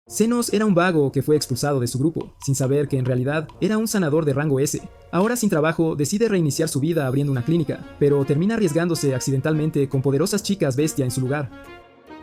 Zenos era un vago que fue expulsado de su grupo, sin saber que en realidad era un sanador de rango S. Ahora sin trabajo, decide reiniciar su vida abriendo una clínica, pero termina arriesgándose accidentalmente con poderosas chicas bestia en su lugar.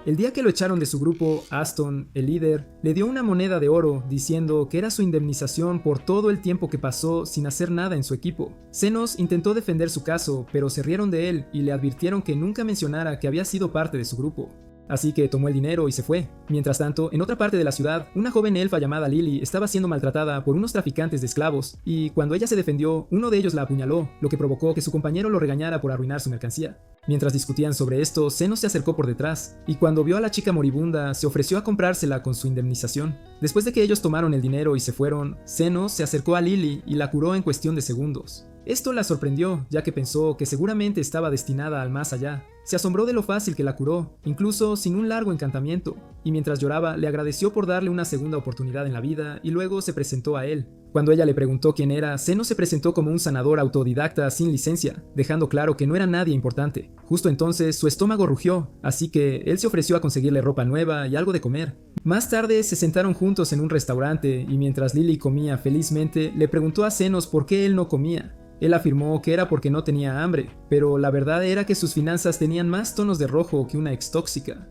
El día que lo echaron de su grupo, Aston, el líder, le dio una moneda de oro diciendo que era su indemnización por todo el tiempo que pasó sin hacer nada en su equipo. Zenos intentó defender su caso, pero se rieron de él y le advirtieron que nunca mencionara que había sido parte de su grupo. Así que tomó el dinero y se fue. Mientras tanto, en otra parte de la ciudad, una joven elfa llamada Lily estaba siendo maltratada por unos traficantes de esclavos, y cuando ella se defendió, uno de ellos la apuñaló, lo que provocó que su compañero lo regañara por arruinar su mercancía. Mientras discutían sobre esto, Zenos se acercó por detrás, y cuando vio a la chica moribunda, se ofreció a comprársela con su indemnización. Después de que ellos tomaron el dinero y se fueron, Zenos se acercó a Lily y la curó en cuestión de segundos. Esto la sorprendió, ya que pensó que seguramente estaba destinada al más allá. Se asombró de lo fácil que la curó, incluso sin un largo encantamiento, y mientras lloraba le agradeció por darle una segunda oportunidad en la vida y luego se presentó a él. Cuando ella le preguntó quién era, Zenos se presentó como un sanador autodidacta sin licencia, dejando claro que no era nadie importante. Justo entonces su estómago rugió, así que él se ofreció a conseguirle ropa nueva y algo de comer. Más tarde se sentaron juntos en un restaurante y mientras Lily comía felizmente, le preguntó a Zenos por qué él no comía. Él afirmó que era porque no tenía hambre, pero la verdad era que sus finanzas tenían más tonos de rojo que una ex tóxica.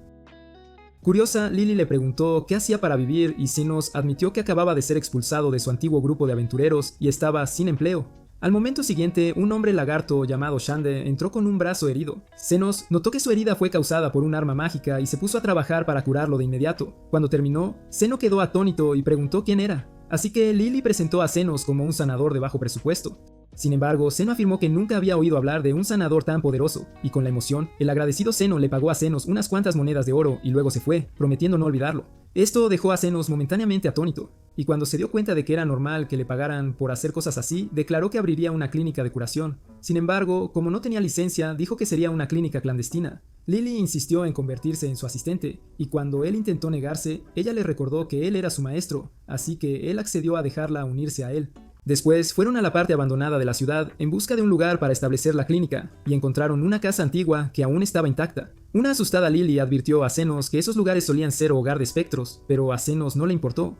Curiosa, Lily le preguntó qué hacía para vivir y Zenos admitió que acababa de ser expulsado de su antiguo grupo de aventureros y estaba sin empleo. Al momento siguiente, un hombre lagarto llamado Shande entró con un brazo herido. Zenos notó que su herida fue causada por un arma mágica y se puso a trabajar para curarlo de inmediato. Cuando terminó, Zeno quedó atónito y preguntó quién era. Así que Lily presentó a Zenos como un sanador de bajo presupuesto. Sin embargo, Zeno afirmó que nunca había oído hablar de un sanador tan poderoso, y con la emoción, el agradecido Zeno le pagó a Zenos unas cuantas monedas de oro y luego se fue, prometiendo no olvidarlo. Esto dejó a Zenos momentáneamente atónito, y cuando se dio cuenta de que era normal que le pagaran por hacer cosas así, declaró que abriría una clínica de curación. Sin embargo, como no tenía licencia, dijo que sería una clínica clandestina. Lily insistió en convertirse en su asistente, y cuando él intentó negarse, ella le recordó que él era su maestro, así que él accedió a dejarla unirse a él. Después fueron a la parte abandonada de la ciudad en busca de un lugar para establecer la clínica, y encontraron una casa antigua que aún estaba intacta. Una asustada Lily advirtió a Zenos que esos lugares solían ser hogar de espectros, pero a Zenos no le importó.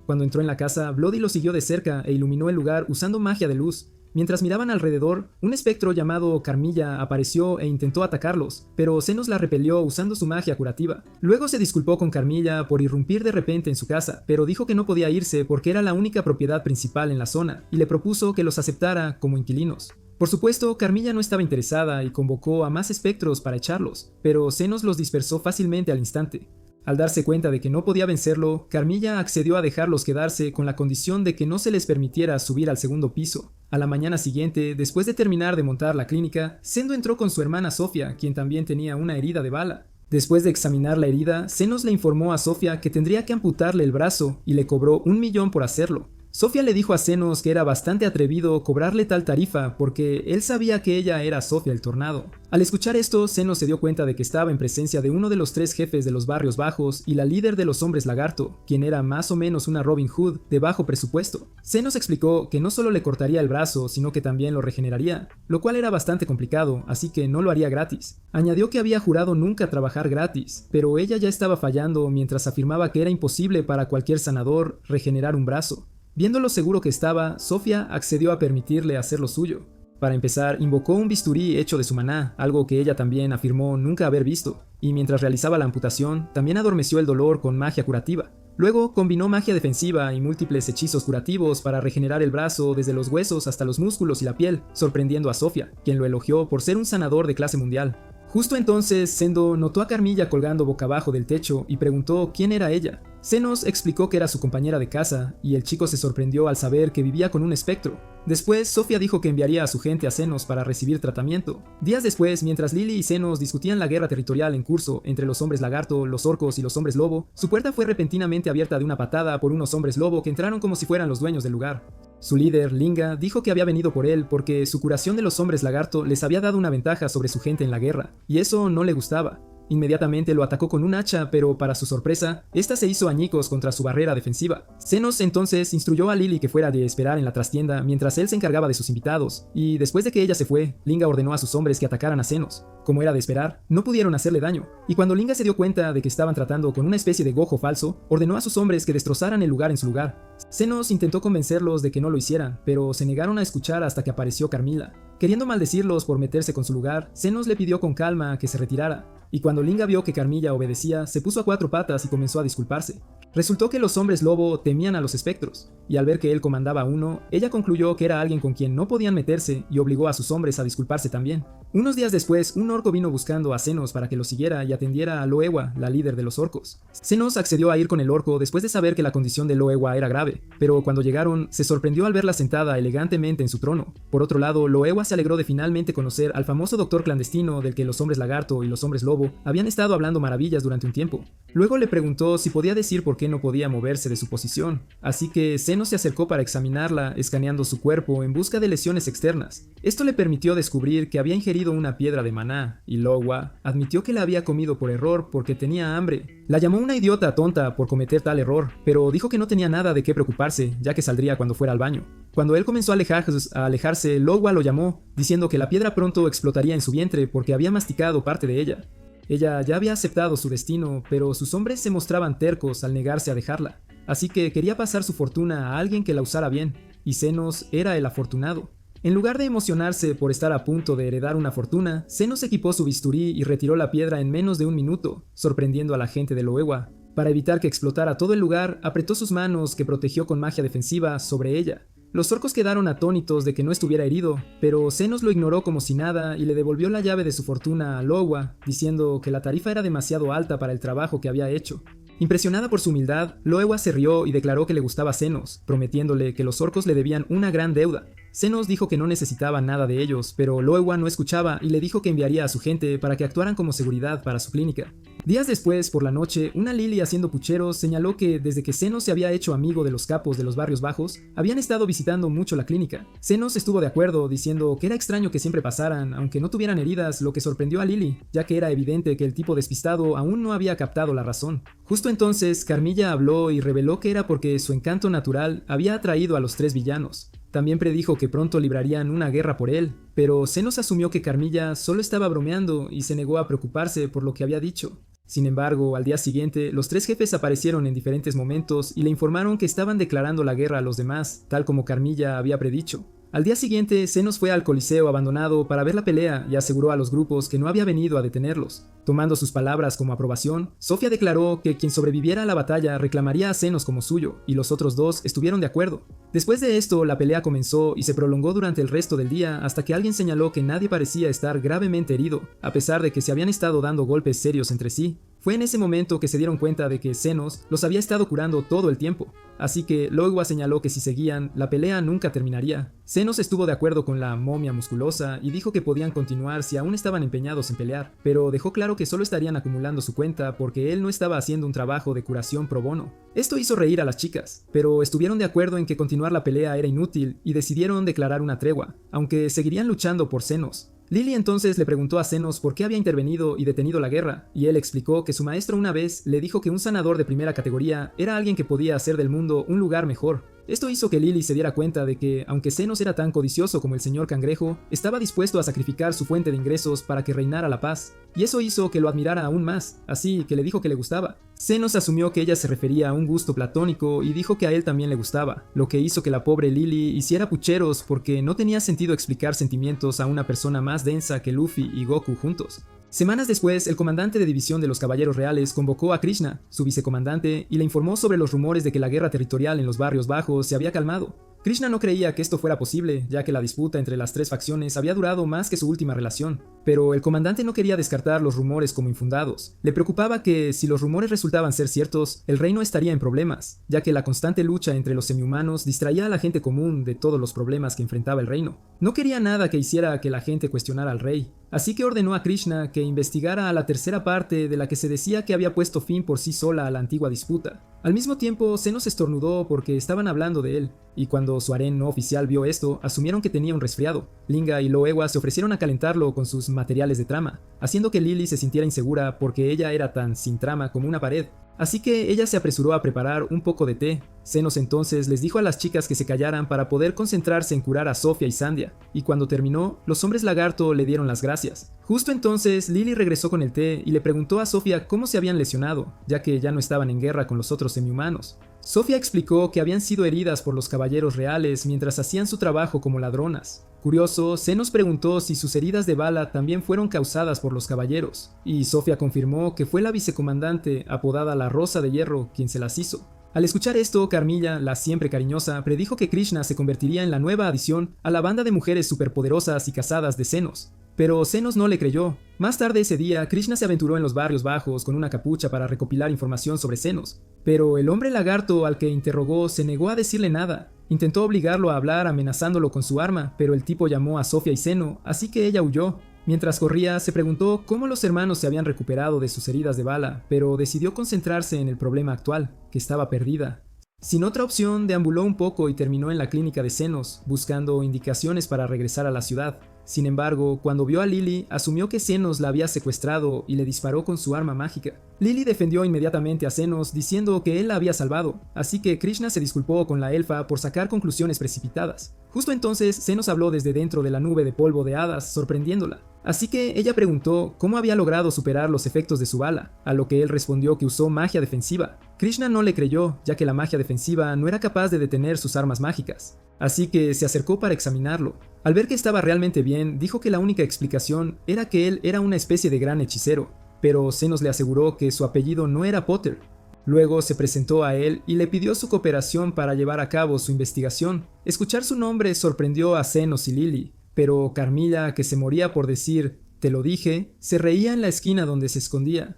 Cuando entró en la casa, Bloody lo siguió de cerca e iluminó el lugar usando magia de luz. Mientras miraban alrededor, un espectro llamado Carmilla apareció e intentó atacarlos, pero Zenos la repelió usando su magia curativa. Luego se disculpó con Carmilla por irrumpir de repente en su casa, pero dijo que no podía irse porque era la única propiedad principal en la zona, y le propuso que los aceptara como inquilinos. Por supuesto, Carmilla no estaba interesada y convocó a más espectros para echarlos, pero Zenos los dispersó fácilmente al instante. Al darse cuenta de que no podía vencerlo, Carmilla accedió a dejarlos quedarse con la condición de que no se les permitiera subir al segundo piso. A la mañana siguiente, después de terminar de montar la clínica, Zendo entró con su hermana Sofía, quien también tenía una herida de bala. Después de examinar la herida, Zenos le informó a Sofía que tendría que amputarle el brazo y le cobró 1 millón por hacerlo. Sofía le dijo a Zenos que era bastante atrevido cobrarle tal tarifa porque él sabía que ella era Sofía el Tornado. Al escuchar esto, Zenos se dio cuenta de que estaba en presencia de uno de los 3 jefes de los barrios bajos y la líder de los hombres lagarto, quien era más o menos una Robin Hood de bajo presupuesto. Zenos explicó que no solo le cortaría el brazo, sino que también lo regeneraría, lo cual era bastante complicado, así que no lo haría gratis. Añadió que había jurado nunca trabajar gratis, pero ella ya estaba fallando mientras afirmaba que era imposible para cualquier sanador regenerar un brazo. Viendo lo seguro que estaba, Sofía accedió a permitirle hacer lo suyo. Para empezar, invocó un bisturí hecho de su maná, algo que ella también afirmó nunca haber visto, y mientras realizaba la amputación, también adormeció el dolor con magia curativa. Luego combinó magia defensiva y múltiples hechizos curativos para regenerar el brazo desde los huesos hasta los músculos y la piel, sorprendiendo a Sofía, quien lo elogió por ser un sanador de clase mundial. Justo entonces, Zendo notó a Carmilla colgando boca abajo del techo y preguntó quién era ella. Zenos explicó que era su compañera de casa, y el chico se sorprendió al saber que vivía con un espectro. Después, Sofía dijo que enviaría a su gente a Zenos para recibir tratamiento. Días después, mientras Lily y Zenos discutían la guerra territorial en curso entre los hombres lagarto, los orcos y los hombres lobo, su puerta fue repentinamente abierta de una patada por unos hombres lobo que entraron como si fueran los dueños del lugar. Su líder, Linga, dijo que había venido por él porque su curación de los hombres lagarto les había dado una ventaja sobre su gente en la guerra, y eso no le gustaba. Inmediatamente lo atacó con un hacha, pero para su sorpresa, esta se hizo añicos contra su barrera defensiva. Zenos entonces instruyó a Lily que fuera de esperar en la trastienda mientras él se encargaba de sus invitados, y después de que ella se fue, Linga ordenó a sus hombres que atacaran a Zenos. Como era de esperar, no pudieron hacerle daño, y cuando Linga se dio cuenta de que estaban tratando con una especie de gojo falso, ordenó a sus hombres que destrozaran el lugar en su lugar. Zenos intentó convencerlos de que no lo hicieran, pero se negaron a escuchar hasta que apareció Carmilla. Queriendo maldecirlos por meterse con su lugar, Zenos le pidió con calma que se retirara, y cuando Linga vio que Carmilla obedecía, se puso a cuatro patas y comenzó a disculparse. Resultó que los hombres lobo temían a los espectros, y al ver que él comandaba a uno, ella concluyó que era alguien con quien no podían meterse y obligó a sus hombres a disculparse también. Unos días después, un orco vino buscando a Zenos para que lo siguiera y atendiera a Loewa, la líder de los orcos. Zenos accedió a ir con el orco después de saber que la condición de Loewa era grave, pero cuando llegaron, se sorprendió al verla sentada elegantemente en su trono. Por otro lado, Loewa se alegró de finalmente conocer al famoso doctor clandestino del que los hombres lagarto y los hombres lobo habían estado hablando maravillas durante un tiempo. Luego le preguntó si podía decir por qué no podía moverse de su posición, así que Zenos se acercó para examinarla, escaneando su cuerpo en busca de lesiones externas. Esto le permitió descubrir que había ingerido una piedra de maná, y Loewa admitió que la había comido por error porque tenía hambre. La llamó una idiota tonta por cometer tal error, pero dijo que no tenía nada de qué preocuparse, ya que saldría cuando fuera al baño. Cuando él comenzó a alejarse, Loewa lo llamó, diciendo que la piedra pronto explotaría en su vientre porque había masticado parte de ella. Ella ya había aceptado su destino, pero sus hombres se mostraban tercos al negarse a dejarla, así que quería pasar su fortuna a alguien que la usara bien, y Zenos era el afortunado. En lugar de emocionarse por estar a punto de heredar una fortuna, Zenos equipó su bisturí y retiró la piedra en menos de un minuto, sorprendiendo a la gente de Loewa. Para evitar que explotara todo el lugar, apretó sus manos, que protegió con magia defensiva, sobre ella. Los orcos quedaron atónitos de que no estuviera herido, pero Zenos lo ignoró como si nada y le devolvió la llave de su fortuna a Loewa, diciendo que la tarifa era demasiado alta para el trabajo que había hecho. Impresionada por su humildad, Loewa se rió y declaró que le gustaba Zenos, prometiéndole que los orcos le debían una gran deuda. Zenos dijo que no necesitaba nada de ellos, pero Loewa no escuchaba y le dijo que enviaría a su gente para que actuaran como seguridad para su clínica. Días después, por la noche, una Lily haciendo pucheros señaló que desde que Zenos se había hecho amigo de los capos de los barrios bajos, habían estado visitando mucho la clínica. Zenos estuvo de acuerdo, diciendo que era extraño que siempre pasaran, aunque no tuvieran heridas, lo que sorprendió a Lily, ya que era evidente que el tipo despistado aún no había captado la razón. Justo entonces, Carmilla habló y reveló que era porque su encanto natural había atraído a los tres villanos. También predijo que pronto librarían una guerra por él, pero Zenos asumió que Carmilla solo estaba bromeando y se negó a preocuparse por lo que había dicho. Sin embargo, al día siguiente, los tres jefes aparecieron en diferentes momentos y le informaron que estaban declarando la guerra a los demás, tal como Carmilla había predicho. Al día siguiente, Zenos fue al Coliseo abandonado para ver la pelea y aseguró a los grupos que no había venido a detenerlos. Tomando sus palabras como aprobación, Sofía declaró que quien sobreviviera a la batalla reclamaría a Zenos como suyo, y los otros dos estuvieron de acuerdo. Después de esto, la pelea comenzó y se prolongó durante el resto del día hasta que alguien señaló que nadie parecía estar gravemente herido, a pesar de que se habían estado dando golpes serios entre sí. Fue en ese momento que se dieron cuenta de que Zenos los había estado curando todo el tiempo, así que Loewa señaló que si seguían, la pelea nunca terminaría. Zenos estuvo de acuerdo con la momia musculosa y dijo que podían continuar si aún estaban empeñados en pelear, pero dejó claro que solo estarían acumulando su cuenta porque él no estaba haciendo un trabajo de curación pro bono. Esto hizo reír a las chicas, pero estuvieron de acuerdo en que continuar la pelea era inútil y decidieron declarar una tregua, aunque seguirían luchando por Zenos. Lily entonces le preguntó a Zenos por qué había intervenido y detenido la guerra, y él explicó que su maestro una vez le dijo que un sanador de primera categoría era alguien que podía hacer del mundo un lugar mejor. Esto hizo que Lily se diera cuenta de que, aunque Zenos era tan codicioso como el señor Cangrejo, estaba dispuesto a sacrificar su fuente de ingresos para que reinara la paz, y eso hizo que lo admirara aún más, así que le dijo que le gustaba. Zenos asumió que ella se refería a un gusto platónico y dijo que a él también le gustaba, lo que hizo que la pobre Lily hiciera pucheros porque no tenía sentido explicar sentimientos a una persona más densa que Luffy y Goku juntos. Semanas después, el comandante de división de los Caballeros Reales convocó a Krishna, su vicecomandante, y le informó sobre los rumores de que la guerra territorial en los barrios bajos se había calmado. Krishna no creía que esto fuera posible, ya que la disputa entre las tres facciones había durado más que su última relación, pero el comandante no quería descartar los rumores como infundados. Le preocupaba que, si los rumores resultaban ser ciertos, el reino estaría en problemas, ya que la constante lucha entre los semihumanos distraía a la gente común de todos los problemas que enfrentaba el reino. No quería nada que hiciera que la gente cuestionara al rey, así que ordenó a Krishna que investigara a la tercera parte de la que se decía que había puesto fin por sí sola a la antigua disputa. Al mismo tiempo, Zenos estornudó porque estaban hablando de él, y cuando su harén no oficial vio esto, asumieron que tenía un resfriado. Linga y Loewa se ofrecieron a calentarlo con sus materiales de trama, haciendo que Lily se sintiera insegura porque ella era tan sin trama como una pared. Así que ella se apresuró a preparar un poco de té. Zenos entonces les dijo a las chicas que se callaran para poder concentrarse en curar a Sofía y Sandia, y cuando terminó, los hombres lagarto le dieron las gracias. Justo entonces, Lily regresó con el té y le preguntó a Sofía cómo se habían lesionado, ya que ya no estaban en guerra con los otros semihumanos. Sofía explicó que habían sido heridas por los caballeros reales mientras hacían su trabajo como ladronas. Curioso, Zenos preguntó si sus heridas de bala también fueron causadas por los caballeros, y Sofía confirmó que fue la vicecomandante, apodada la Rosa de Hierro, quien se las hizo. Al escuchar esto, Carmilla, la siempre cariñosa, predijo que Krishna se convertiría en la nueva adición a la banda de mujeres superpoderosas y casadas de Zenos. Pero Zenos no le creyó. Más tarde ese día, Krishna se aventuró en los barrios bajos con una capucha para recopilar información sobre Zenos. Pero el hombre lagarto al que interrogó se negó a decirle nada. Intentó obligarlo a hablar amenazándolo con su arma, pero el tipo llamó a Sofía y Zeno, así que ella huyó. Mientras corría, se preguntó cómo los hermanos se habían recuperado de sus heridas de bala, pero decidió concentrarse en el problema actual, que estaba perdida. Sin otra opción, deambuló un poco y terminó en la clínica de Zenos, buscando indicaciones para regresar a la ciudad. Sin embargo, cuando vio a Lily, asumió que Zenos la había secuestrado y le disparó con su arma mágica. Lily defendió inmediatamente a Zenos diciendo que él la había salvado, así que Krishna se disculpó con la elfa por sacar conclusiones precipitadas. Justo entonces, Zenos habló desde dentro de la nube de polvo de hadas, sorprendiéndola. Así que ella preguntó cómo había logrado superar los efectos de su bala, a lo que él respondió que usó magia defensiva. Krishna no le creyó, ya que la magia defensiva no era capaz de detener sus armas mágicas. Así que se acercó para examinarlo. Al ver que estaba realmente bien, dijo que la única explicación era que él era una especie de gran hechicero, pero Zenos le aseguró que su apellido no era Potter. Luego se presentó a él y le pidió su cooperación para llevar a cabo su investigación. Escuchar su nombre sorprendió a Zenos y Lily, pero Carmilla, que se moría por decir «te lo dije», se reía en la esquina donde se escondía.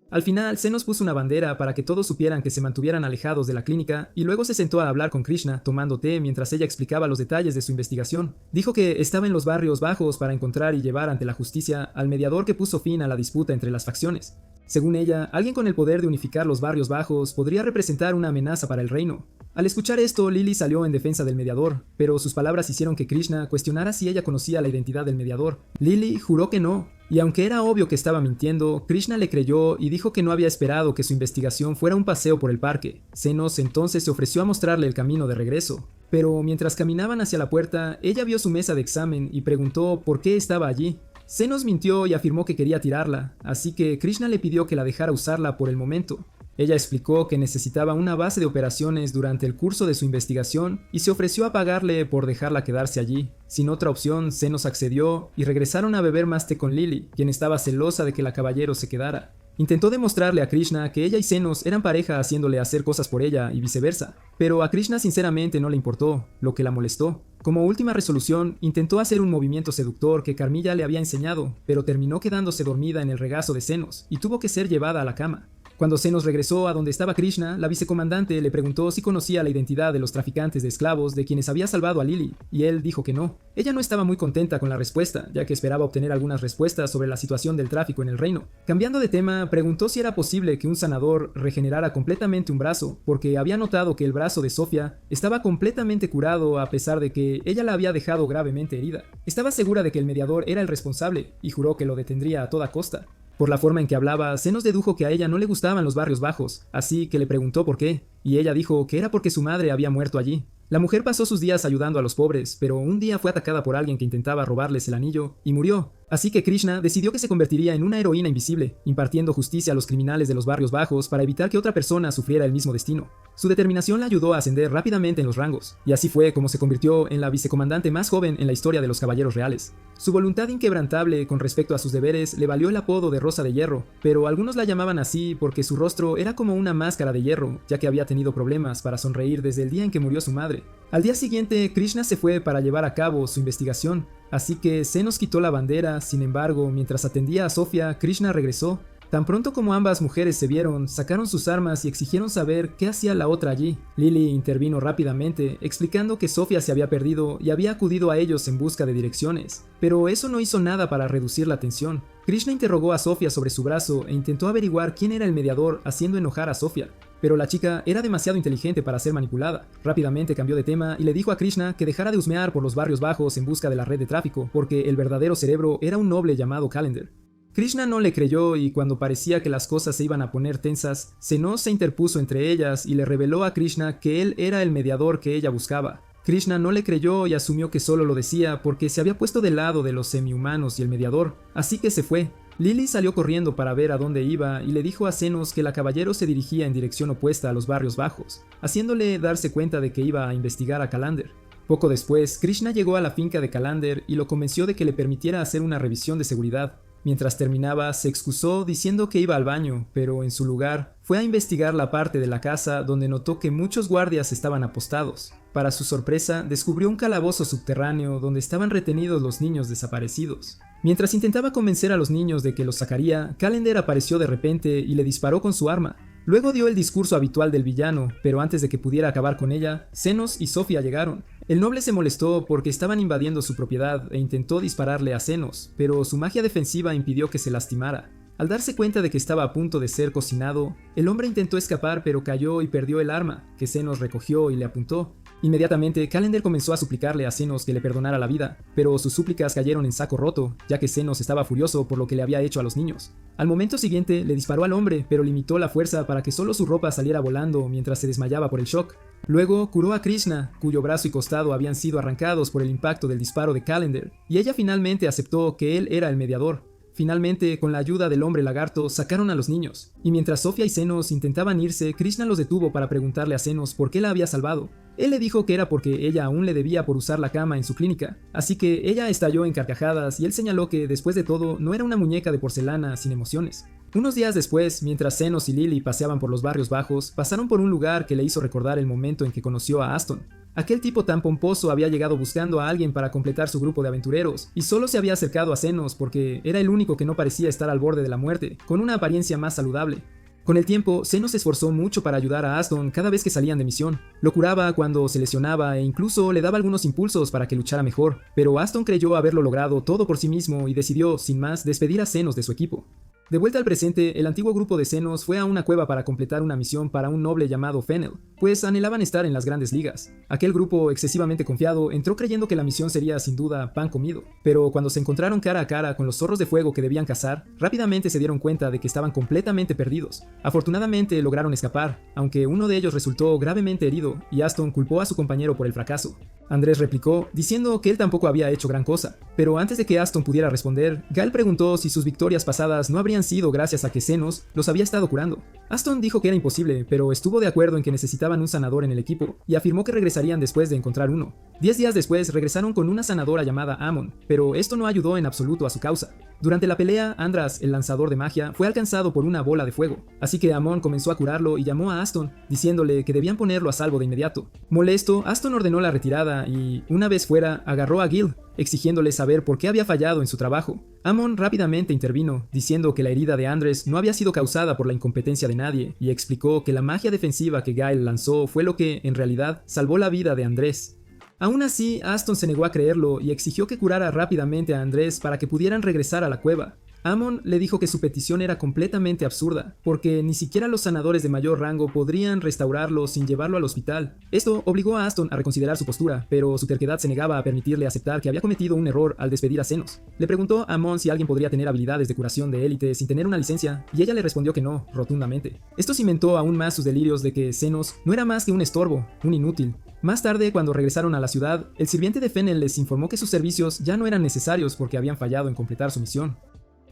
Al final, Zenos puso una bandera para que todos supieran que se mantuvieran alejados de la clínica y luego se sentó a hablar con Krishna, tomando té mientras ella explicaba los detalles de su investigación. Dijo que estaba en los barrios bajos para encontrar y llevar ante la justicia al mediador que puso fin a la disputa entre las facciones. Según ella, alguien con el poder de unificar los barrios bajos podría representar una amenaza para el reino. Al escuchar esto, Lily salió en defensa del mediador, pero sus palabras hicieron que Krishna cuestionara si ella conocía la identidad del mediador. Lily juró que no, y aunque era obvio que estaba mintiendo, Krishna le creyó y dijo que no había esperado que su investigación fuera un paseo por el parque. Zenos entonces se ofreció a mostrarle el camino de regreso. Pero mientras caminaban hacia la puerta, ella vio su mesa de examen y preguntó por qué estaba allí. Zenos mintió y afirmó que quería tirarla, así que Krishna le pidió que la dejara usarla por el momento. Ella explicó que necesitaba una base de operaciones durante el curso de su investigación y se ofreció a pagarle por dejarla quedarse allí. Sin otra opción, Zenos accedió y regresaron a beber más té con Lily, quien estaba celosa de que la caballero se quedara. Intentó demostrarle a Krishna que ella y Zenos eran pareja haciéndole hacer cosas por ella y viceversa, pero a Krishna sinceramente no le importó, lo que la molestó. Como última resolución, intentó hacer un movimiento seductor que Carmilla le había enseñado, pero terminó quedándose dormida en el regazo de Zenos y tuvo que ser llevada a la cama. Cuando Zenos regresó a donde estaba Krishna, la vicecomandante le preguntó si conocía la identidad de los traficantes de esclavos de quienes había salvado a Lily, y él dijo que no. Ella no estaba muy contenta con la respuesta, ya que esperaba obtener algunas respuestas sobre la situación del tráfico en el reino. Cambiando de tema, preguntó si era posible que un sanador regenerara completamente un brazo, porque había notado que el brazo de Sofía estaba completamente curado a pesar de que ella la había dejado gravemente herida. Estaba segura de que el mediador era el responsable, y juró que lo detendría a toda costa. Por la forma en que hablaba, Zenos dedujo que a ella no le gustaban los barrios bajos, así que le preguntó por qué, y ella dijo que era porque su madre había muerto allí. La mujer pasó sus días ayudando a los pobres, pero un día fue atacada por alguien que intentaba robarles el anillo, y murió. Así que Krishna decidió que se convertiría en una heroína invisible, impartiendo justicia a los criminales de los barrios bajos para evitar que otra persona sufriera el mismo destino. Su determinación la ayudó a ascender rápidamente en los rangos, y así fue como se convirtió en la vicecomandante más joven en la historia de los caballeros reales. Su voluntad inquebrantable con respecto a sus deberes le valió el apodo de Rosa de Hierro, pero algunos la llamaban así porque su rostro era como una máscara de hierro, ya que había tenido problemas para sonreír desde el día en que murió su madre. Al día siguiente, Krishna se fue para llevar a cabo su investigación, así que Zenos quitó la bandera. Sin embargo, mientras atendía a Sofía, Krishna regresó. Tan pronto como ambas mujeres se vieron, sacaron sus armas y exigieron saber qué hacía la otra allí. Lily intervino rápidamente, explicando que Sofía se había perdido y había acudido a ellos en busca de direcciones, pero eso no hizo nada para reducir la tensión. Krishna interrogó a Sofía sobre su brazo e intentó averiguar quién era el mediador, haciendo enojar a Sofía. Pero la chica era demasiado inteligente para ser manipulada. Rápidamente cambió de tema y le dijo a Krishna que dejara de husmear por los barrios bajos en busca de la red de tráfico, porque el verdadero cerebro era un noble llamado Calendar. Krishna no le creyó y cuando parecía que las cosas se iban a poner tensas, Senos se interpuso entre ellas y le reveló a Krishna que él era el mediador que ella buscaba. Krishna no le creyó y asumió que solo lo decía porque se había puesto del lado de los semihumanos y el mediador, así que se fue. Lily salió corriendo para ver a dónde iba y le dijo a Senos que la caballero se dirigía en dirección opuesta a los barrios bajos, haciéndole darse cuenta de que iba a investigar a Calendar. Poco después, Krishna llegó a la finca de Calendar y lo convenció de que le permitiera hacer una revisión de seguridad. Mientras terminaba, se excusó diciendo que iba al baño, pero en su lugar fue a investigar la parte de la casa donde notó que muchos guardias estaban apostados. Para su sorpresa, descubrió un calabozo subterráneo donde estaban retenidos los niños desaparecidos. Mientras intentaba convencer a los niños de que los sacaría, Calendar apareció de repente y le disparó con su arma. Luego dio el discurso habitual del villano, pero antes de que pudiera acabar con ella, Senos y Sofía llegaron. El noble se molestó porque estaban invadiendo su propiedad e intentó dispararle a Senos, pero su magia defensiva impidió que se lastimara. Al darse cuenta de que estaba a punto de ser cocinado, el hombre intentó escapar pero cayó y perdió el arma, que Senos recogió y le apuntó. Inmediatamente, Calendar comenzó a suplicarle a Senos que le perdonara la vida, pero sus súplicas cayeron en saco roto, ya que Senos estaba furioso por lo que le había hecho a los niños. Al momento siguiente, le disparó al hombre, pero limitó la fuerza para que solo su ropa saliera volando mientras se desmayaba por el shock. Luego, curó a Krishna, cuyo brazo y costado habían sido arrancados por el impacto del disparo de Calendar, y ella finalmente aceptó que él era el mediador. Finalmente, con la ayuda del hombre lagarto, sacaron a los niños, y mientras Sofía y Senos intentaban irse, Krishna los detuvo para preguntarle a Senos por qué la había salvado. Él le dijo que era porque ella aún le debía por usar la cama en su clínica, así que ella estalló en carcajadas y él señaló que, después de todo, no era una muñeca de porcelana sin emociones. Unos días después, mientras Senos y Lily paseaban por los barrios bajos, pasaron por un lugar que le hizo recordar el momento en que conoció a Aston. Aquel tipo tan pomposo había llegado buscando a alguien para completar su grupo de aventureros, y solo se había acercado a Senos porque era el único que no parecía estar al borde de la muerte, con una apariencia más saludable. Con el tiempo, Senos se esforzó mucho para ayudar a Aston cada vez que salían de misión. Lo curaba cuando se lesionaba e incluso le daba algunos impulsos para que luchara mejor, pero Aston creyó haberlo logrado todo por sí mismo y decidió, sin más, despedir a Senos de su equipo. De vuelta al presente, el antiguo grupo de Senos fue a una cueva para completar una misión para un noble llamado Fennel, pues anhelaban estar en las grandes ligas. Aquel grupo, excesivamente confiado, entró creyendo que la misión sería sin duda pan comido, pero cuando se encontraron cara a cara con los zorros de fuego que debían cazar, rápidamente se dieron cuenta de que estaban completamente perdidos. Afortunadamente lograron escapar, aunque uno de ellos resultó gravemente herido y Aston culpó a su compañero por el fracaso. Andrés replicó, diciendo que él tampoco había hecho gran cosa, pero antes de que Aston pudiera responder, Gael preguntó si sus victorias pasadas no habrían sido gracias a que Senos los había estado curando. Aston dijo que era imposible, pero estuvo de acuerdo en que necesitaban un sanador en el equipo, y afirmó que regresarían después de encontrar uno. 10 días después regresaron con una sanadora llamada Amon, pero esto no ayudó en absoluto a su causa. Durante la pelea, Andras, el lanzador de magia, fue alcanzado por una bola de fuego, así que Amon comenzó a curarlo y llamó a Aston, diciéndole que debían ponerlo a salvo de inmediato. Molesto, Aston ordenó la retirada y, una vez fuera, agarró a Gil, exigiéndole saber por qué había fallado en su trabajo. Amon rápidamente intervino, diciendo que la herida de Andres no había sido causada por la incompetencia de nadie, y explicó que la magia defensiva que Gael lanzó fue lo que, en realidad, salvó la vida de Andrés. Aún así, Aston se negó a creerlo y exigió que curara rápidamente a Andrés para que pudieran regresar a la cueva. Amon le dijo que su petición era completamente absurda, porque ni siquiera los sanadores de mayor rango podrían restaurarlo sin llevarlo al hospital. Esto obligó a Aston a reconsiderar su postura, pero su terquedad se negaba a permitirle aceptar que había cometido un error al despedir a Senos. Le preguntó a Amon si alguien podría tener habilidades de curación de élite sin tener una licencia, y ella le respondió que no, rotundamente. Esto cimentó aún más sus delirios de que Senos no era más que un estorbo, un inútil. Más tarde, cuando regresaron a la ciudad, el sirviente de Fennel les informó que sus servicios ya no eran necesarios porque habían fallado en completar su misión.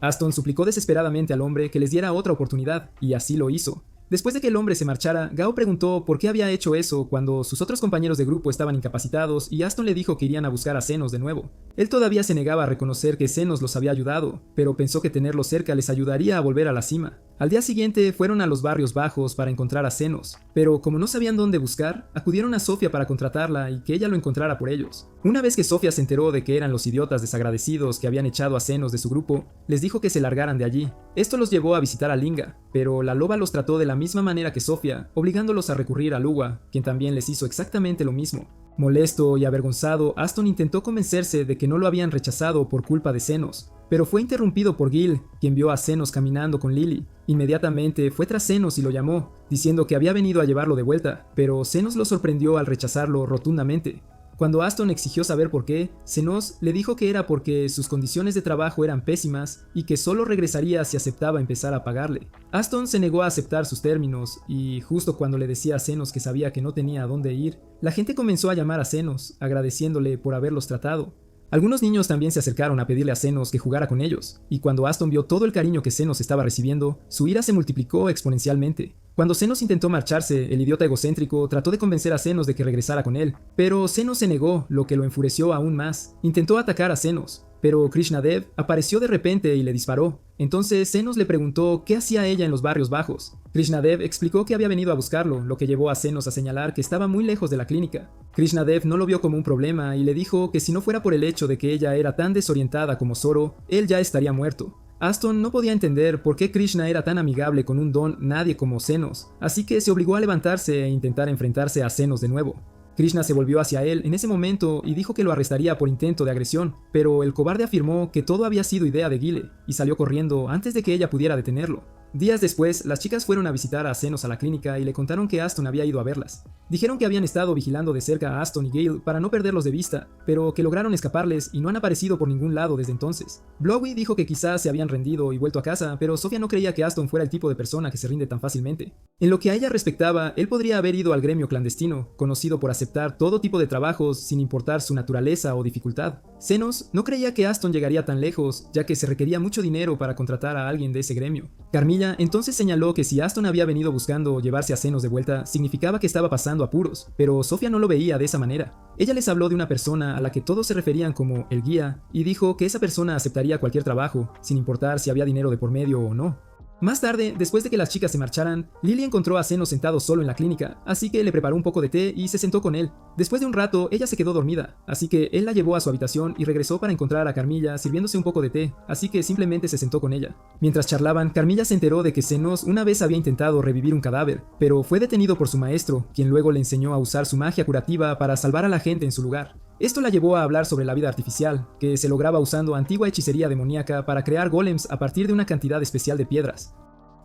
Aston suplicó desesperadamente al hombre que les diera otra oportunidad, y así lo hizo. Después de que el hombre se marchara, Gao preguntó por qué había hecho eso cuando sus otros compañeros de grupo estaban incapacitados y Aston le dijo que irían a buscar a Senos de nuevo. Él todavía se negaba a reconocer que Senos los había ayudado, pero pensó que tenerlos cerca les ayudaría a volver a la cima. Al día siguiente fueron a los barrios bajos para encontrar a Senos, pero como no sabían dónde buscar, acudieron a Sofía para contratarla y que ella lo encontrara por ellos. Una vez que Sofía se enteró de que eran los idiotas desagradecidos que habían echado a Senos de su grupo, les dijo que se largaran de allí. Esto los llevó a visitar a Linga, pero la loba los trató de la misma manera que Sofía, obligándolos a recurrir a Luwa, quien también les hizo exactamente lo mismo. Molesto y avergonzado, Aston intentó convencerse de que no lo habían rechazado por culpa de Zenos, pero fue interrumpido por Gil, quien vio a Zenos caminando con Lily. Inmediatamente fue tras Zenos y lo llamó, diciendo que había venido a llevarlo de vuelta, pero Zenos lo sorprendió al rechazarlo rotundamente. Cuando Aston exigió saber por qué, Zenos le dijo que era porque sus condiciones de trabajo eran pésimas y que solo regresaría si aceptaba empezar a pagarle. Aston se negó a aceptar sus términos y justo cuando le decía a Zenos que sabía que no tenía a dónde ir, la gente comenzó a llamar a Zenos, agradeciéndole por haberlos tratado. Algunos niños también se acercaron a pedirle a Zenos que jugara con ellos, y cuando Aston vio todo el cariño que Zenos estaba recibiendo, su ira se multiplicó exponencialmente. Cuando Zenos intentó marcharse, el idiota egocéntrico trató de convencer a Zenos de que regresara con él, pero Zenos se negó, lo que lo enfureció aún más. Intentó atacar a Zenos, pero Krishnadev apareció de repente y le disparó. Entonces Zenos le preguntó qué hacía ella en los barrios bajos. Krishnadev explicó que había venido a buscarlo, lo que llevó a Zenos a señalar que estaba muy lejos de la clínica. Krishnadev no lo vio como un problema y le dijo que si no fuera por el hecho de que ella era tan desorientada como Zoro, él ya estaría muerto. Aston no podía entender por qué Krishna era tan amigable con un don nadie como Zenos, así que se obligó a levantarse e intentar enfrentarse a Zenos de nuevo. Krishna se volvió hacia él en ese momento y dijo que lo arrestaría por intento de agresión, pero el cobarde afirmó que todo había sido idea de Guile y salió corriendo antes de que ella pudiera detenerlo. Días después, las chicas fueron a visitar a Zenos a la clínica y le contaron que Aston había ido a verlas. Dijeron que habían estado vigilando de cerca a Aston y Gale para no perderlos de vista, pero que lograron escaparles y no han aparecido por ningún lado desde entonces. Blowy dijo que quizás se habían rendido y vuelto a casa, pero Sofía no creía que Aston fuera el tipo de persona que se rinde tan fácilmente. En lo que a ella respectaba, él podría haber ido al gremio clandestino, conocido por aceptar todo tipo de trabajos sin importar su naturaleza o dificultad. Zenos no creía que Aston llegaría tan lejos, ya que se requería mucho dinero para contratar a alguien de ese gremio. Carmilla entonces señaló que si Aston había venido buscando llevarse a Zenos de vuelta, significaba que estaba pasando apuros, pero Sofía no lo veía de esa manera. Ella les habló de una persona a la que todos se referían como el guía, y dijo que esa persona aceptaría cualquier trabajo, sin importar si había dinero de por medio o no. Más tarde, después de que las chicas se marcharan, Lily encontró a Zenos sentado solo en la clínica, así que le preparó un poco de té y se sentó con él. Después de un rato, ella se quedó dormida, así que él la llevó a su habitación y regresó para encontrar a Carmilla sirviéndose un poco de té, así que simplemente se sentó con ella. Mientras charlaban, Carmilla se enteró de que Zenos una vez había intentado revivir un cadáver, pero fue detenido por su maestro, quien luego le enseñó a usar su magia curativa para salvar a la gente en su lugar. Esto la llevó a hablar sobre la vida artificial, que se lograba usando antigua hechicería demoníaca para crear golems a partir de una cantidad especial de piedras.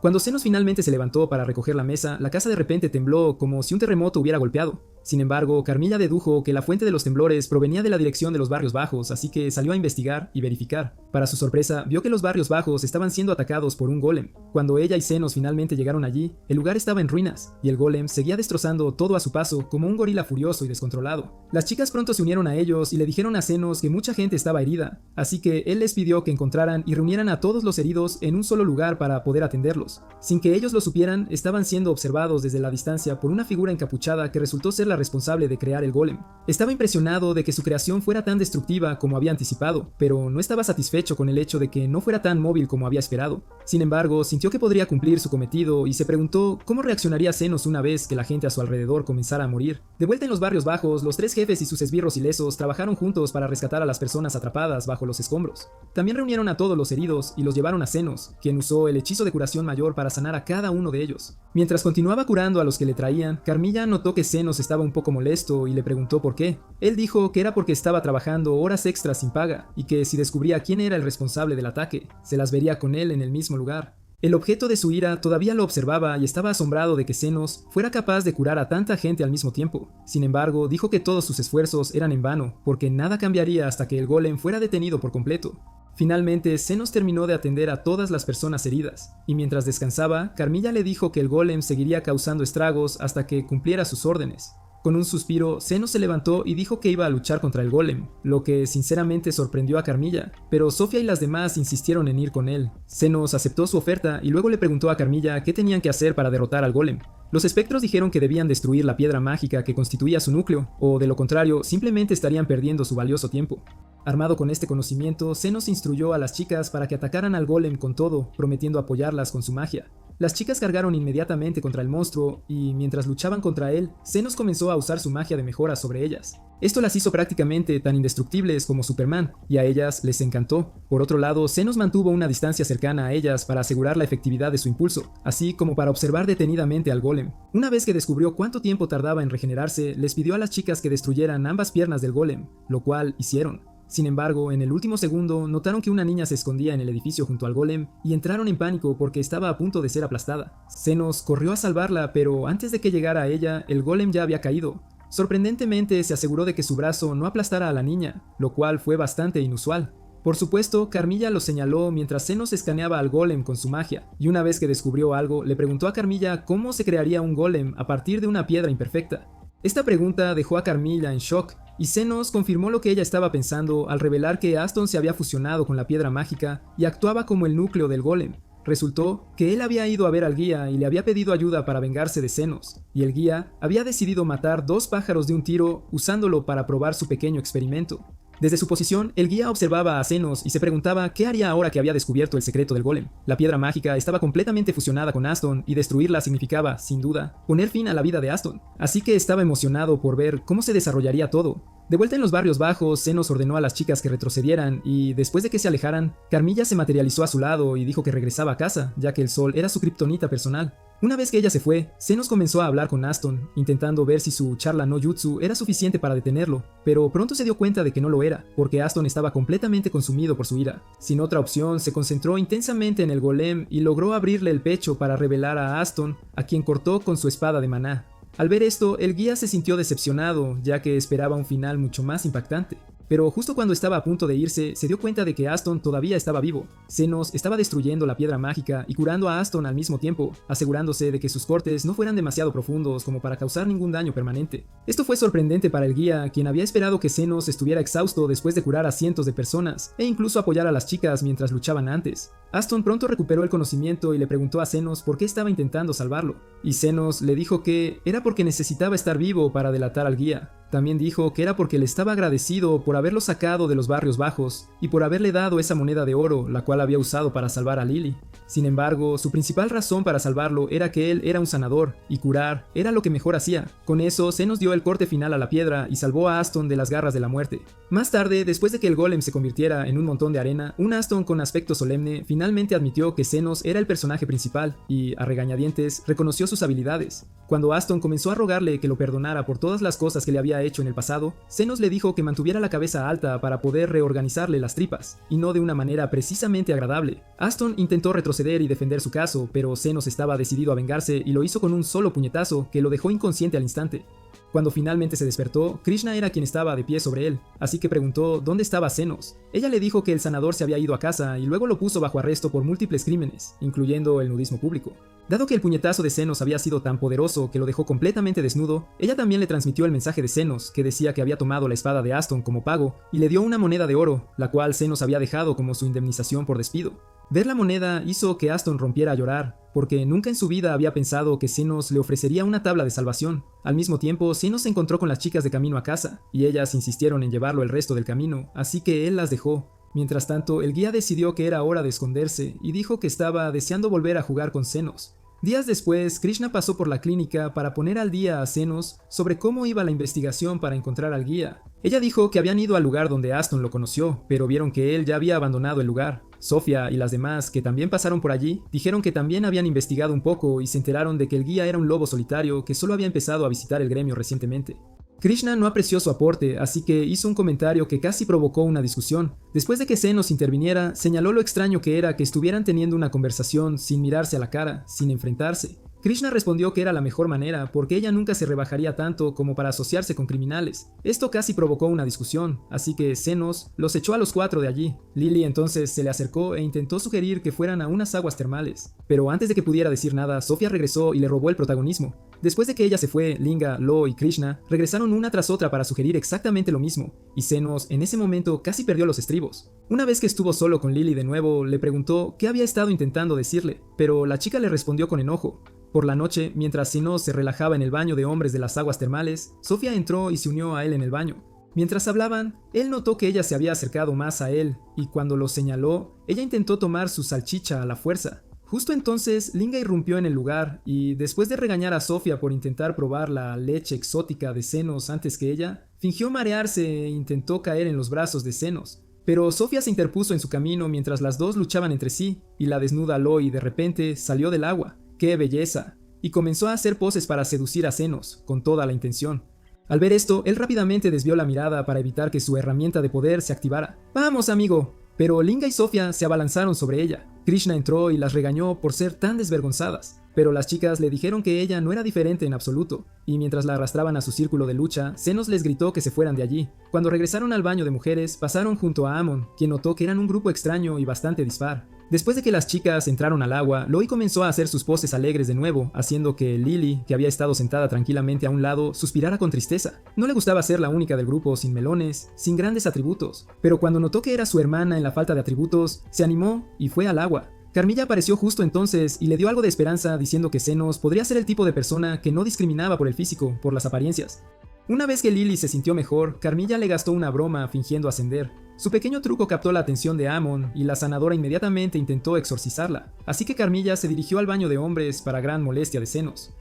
Cuando Zenos finalmente se levantó para recoger la mesa, la casa de repente tembló como si un terremoto hubiera golpeado. Sin embargo, Carmilla dedujo que la fuente de los temblores provenía de la dirección de los barrios bajos, así que salió a investigar y verificar. Para su sorpresa, vio que los barrios bajos estaban siendo atacados por un golem. Cuando ella y Zenos finalmente llegaron allí, el lugar estaba en ruinas, y el golem seguía destrozando todo a su paso como un gorila furioso y descontrolado. Las chicas pronto se unieron a ellos y le dijeron a Zenos que mucha gente estaba herida, así que él les pidió que encontraran y reunieran a todos los heridos en un solo lugar para poder atenderlos. Sin que ellos lo supieran, estaban siendo observados desde la distancia por una figura encapuchada que resultó ser la responsable de crear el golem. Estaba impresionado de que su creación fuera tan destructiva como había anticipado, pero no estaba satisfecho con el hecho de que no fuera tan móvil como había esperado. Sin embargo, sintió que podría cumplir su cometido y se preguntó cómo reaccionaría Zenos una vez que la gente a su alrededor comenzara a morir. De vuelta en los barrios bajos, los tres jefes y sus esbirros ilesos trabajaron juntos para rescatar a las personas atrapadas bajo los escombros. También reunieron a todos los heridos y los llevaron a Zenos, quien usó el hechizo de curación mayor para sanar a cada uno de ellos. Mientras continuaba curando a los que le traían, Carmilla notó que Zenos estaba un poco molesto y le preguntó por qué. Él dijo que era porque estaba trabajando horas extras sin paga y que si descubría quién era el responsable del ataque, se las vería con él en el mismo lugar. El objeto de su ira todavía lo observaba y estaba asombrado de que Zenos fuera capaz de curar a tanta gente al mismo tiempo. Sin embargo, dijo que todos sus esfuerzos eran en vano, porque nada cambiaría hasta que el golem fuera detenido por completo. Finalmente, Zenos terminó de atender a todas las personas heridas, y mientras descansaba, Carmilla le dijo que el golem seguiría causando estragos hasta que cumpliera sus órdenes. Con un suspiro, Zenos se levantó y dijo que iba a luchar contra el golem, lo que sinceramente sorprendió a Carmilla, pero Sofía y las demás insistieron en ir con él. Zenos aceptó su oferta y luego le preguntó a Carmilla qué tenían que hacer para derrotar al golem. Los espectros dijeron que debían destruir la piedra mágica que constituía su núcleo, o de lo contrario, simplemente estarían perdiendo su valioso tiempo. Armado con este conocimiento, Zenos instruyó a las chicas para que atacaran al golem con todo, prometiendo apoyarlas con su magia. Las chicas cargaron inmediatamente contra el monstruo y, mientras luchaban contra él, Zenos comenzó a usar su magia de mejora sobre ellas. Esto las hizo prácticamente tan indestructibles como Superman, y a ellas les encantó. Por otro lado, Zenos mantuvo una distancia cercana a ellas para asegurar la efectividad de su impulso, así como para observar detenidamente al golem. Una vez que descubrió cuánto tiempo tardaba en regenerarse, les pidió a las chicas que destruyeran ambas piernas del golem, lo cual hicieron. Sin embargo, en el último segundo, notaron que una niña se escondía en el edificio junto al golem y entraron en pánico porque estaba a punto de ser aplastada. Zenos corrió a salvarla, pero antes de que llegara a ella, el golem ya había caído. Sorprendentemente, se aseguró de que su brazo no aplastara a la niña, lo cual fue bastante inusual. Por supuesto, Carmilla lo señaló mientras Zenos escaneaba al golem con su magia, y una vez que descubrió algo, le preguntó a Carmilla cómo se crearía un golem a partir de una piedra imperfecta. Esta pregunta dejó a Carmilla en shock, y Zenos confirmó lo que ella estaba pensando al revelar que Aston se había fusionado con la piedra mágica y actuaba como el núcleo del golem. Resultó que él había ido a ver al guía y le había pedido ayuda para vengarse de Zenos, y el guía había decidido matar 2 pájaros de un tiro usándolo para probar su pequeño experimento. Desde su posición, el guía observaba a Zenos y se preguntaba qué haría ahora que había descubierto el secreto del golem. La piedra mágica estaba completamente fusionada con Aston y destruirla significaba, sin duda, poner fin a la vida de Aston. Así que estaba emocionado por ver cómo se desarrollaría todo. De vuelta en los barrios bajos, Zenos ordenó a las chicas que retrocedieran y, después de que se alejaran, Carmilla se materializó a su lado y dijo que regresaba a casa, ya que el sol era su kriptonita personal. Una vez que ella se fue, Zenos comenzó a hablar con Aston, intentando ver si su charla no jutsu era suficiente para detenerlo, pero pronto se dio cuenta de que no lo era, porque Aston estaba completamente consumido por su ira. Sin otra opción, se concentró intensamente en el golem y logró abrirle el pecho para revelar a Aston, a quien cortó con su espada de maná. Al ver esto, el guía se sintió decepcionado, ya que esperaba un final mucho más impactante. Pero justo cuando estaba a punto de irse, se dio cuenta de que Aston todavía estaba vivo. Zenos estaba destruyendo la piedra mágica y curando a Aston al mismo tiempo, asegurándose de que sus cortes no fueran demasiado profundos como para causar ningún daño permanente. Esto fue sorprendente para el guía, quien había esperado que Zenos estuviera exhausto después de curar a cientos de personas, e incluso apoyar a las chicas mientras luchaban antes. Aston pronto recuperó el conocimiento y le preguntó a Zenos por qué estaba intentando salvarlo, y Zenos le dijo que era porque necesitaba estar vivo para delatar al guía. También dijo que era porque le estaba agradecido por haberlo sacado de los barrios bajos y por haberle dado esa moneda de oro, la cual había usado para salvar a Lily. Sin embargo, su principal razón para salvarlo era que él era un sanador, y curar era lo que mejor hacía. Con eso, Zenos dio el corte final a la piedra y salvó a Aston de las garras de la muerte. Más tarde, después de que el golem se convirtiera en un montón de arena, un Aston con aspecto solemne finalmente admitió que Zenos era el personaje principal y, a regañadientes, reconoció sus habilidades. Cuando Aston comenzó a rogarle que lo perdonara por todas las cosas que le había hecho en el pasado, Zenos le dijo que mantuviera la cabeza alta para poder reorganizarle las tripas, y no de una manera precisamente agradable. Aston intentó retroceder y defender su caso, pero Zenos estaba decidido a vengarse y lo hizo con un solo puñetazo que lo dejó inconsciente al instante. Cuando finalmente se despertó, Krishna era quien estaba de pie sobre él, así que preguntó dónde estaba Zenos. Ella le dijo que el sanador se había ido a casa y luego lo puso bajo arresto por múltiples crímenes, incluyendo el nudismo público. Dado que el puñetazo de Zenos había sido tan poderoso que lo dejó completamente desnudo, ella también le transmitió el mensaje de Zenos, que decía que había tomado la espada de Aston como pago, y le dio una moneda de oro, la cual Zenos había dejado como su indemnización por despido. Ver la moneda hizo que Aston rompiera a llorar, porque nunca en su vida había pensado que Zenos le ofrecería una tabla de salvación. Al mismo tiempo, Zenos se encontró con las chicas de camino a casa, y ellas insistieron en llevarlo el resto del camino, así que él las dejó. Mientras tanto, el guía decidió que era hora de esconderse, y dijo que estaba deseando volver a jugar con Zenos. Días después, Krishna pasó por la clínica para poner al día a Zenos sobre cómo iba la investigación para encontrar al guía. Ella dijo que habían ido al lugar donde Aston lo conoció, pero vieron que él ya había abandonado el lugar. Sofía y las demás, que también pasaron por allí, dijeron que también habían investigado un poco y se enteraron de que el guía era un lobo solitario que solo había empezado a visitar el gremio recientemente. Krishna no apreció su aporte, así que hizo un comentario que casi provocó una discusión. Después de que Zenos interviniera, señaló lo extraño que era que estuvieran teniendo una conversación sin mirarse a la cara, sin enfrentarse. Krishna respondió que era la mejor manera porque ella nunca se rebajaría tanto como para asociarse con criminales. Esto casi provocó una discusión, así que Zenos los echó a los 4 de allí. Lily entonces se le acercó e intentó sugerir que fueran a unas aguas termales. Pero antes de que pudiera decir nada, Sofía regresó y le robó el protagonismo. Después de que ella se fue, Linga, Lo y Krishna regresaron una tras otra para sugerir exactamente lo mismo, y Zenos en ese momento casi perdió los estribos. Una vez que estuvo solo con Lily de nuevo, le preguntó qué había estado intentando decirle, pero la chica le respondió con enojo. Por la noche, mientras Zenos se relajaba en el baño de hombres de las aguas termales, Sofía entró y se unió a él en el baño. Mientras hablaban, él notó que ella se había acercado más a él, y cuando lo señaló, ella intentó tomar su salchicha a la fuerza. Justo entonces, Linga irrumpió en el lugar y, después de regañar a Sofía por intentar probar la leche exótica de Zenos antes que ella, fingió marearse e intentó caer en los brazos de Zenos. Pero Sofía se interpuso en su camino mientras las dos luchaban entre sí, y la desnuda Aloy de repente salió del agua. ¡Qué belleza! Y comenzó a hacer poses para seducir a Zenos, con toda la intención. Al ver esto, él rápidamente desvió la mirada para evitar que su herramienta de poder se activara. ¡Vamos, amigo! Pero Linga y Sofía se abalanzaron sobre ella. Krishna entró y las regañó por ser tan desvergonzadas, pero las chicas le dijeron que ella no era diferente en absoluto, y mientras la arrastraban a su círculo de lucha, Zenos les gritó que se fueran de allí. Cuando regresaron al baño de mujeres, pasaron junto a Amon, quien notó que eran un grupo extraño y bastante dispar. Después de que las chicas entraron al agua, Loi comenzó a hacer sus poses alegres de nuevo, haciendo que Lily, que había estado sentada tranquilamente a un lado, suspirara con tristeza. No le gustaba ser la única del grupo sin melones, sin grandes atributos, pero cuando notó que era su hermana en la falta de atributos, se animó y fue al agua. Carmilla apareció justo entonces y le dio algo de esperanza diciendo que Zenos podría ser el tipo de persona que no discriminaba por el físico, por las apariencias. Una vez que Lily se sintió mejor, Carmilla le gastó una broma fingiendo ascender. Su pequeño truco captó la atención de Amon y la sanadora inmediatamente intentó exorcizarla, así que Carmilla se dirigió al baño de hombres para gran molestia de Zenos.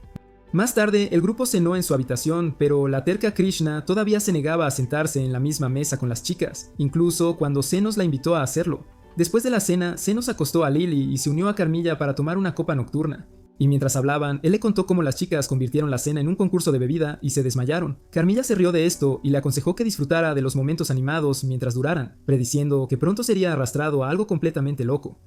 Más tarde, el grupo cenó en su habitación, pero la terca Krishna todavía se negaba a sentarse en la misma mesa con las chicas, incluso cuando Zenos la invitó a hacerlo. Después de la cena, Zenos acostó a Lily y se unió a Carmilla para tomar una copa nocturna. Y mientras hablaban, él le contó cómo las chicas convirtieron la cena en un concurso de bebida y se desmayaron. Carmilla se rió de esto y le aconsejó que disfrutara de los momentos animados mientras duraran, prediciendo que pronto sería arrastrado a algo completamente loco.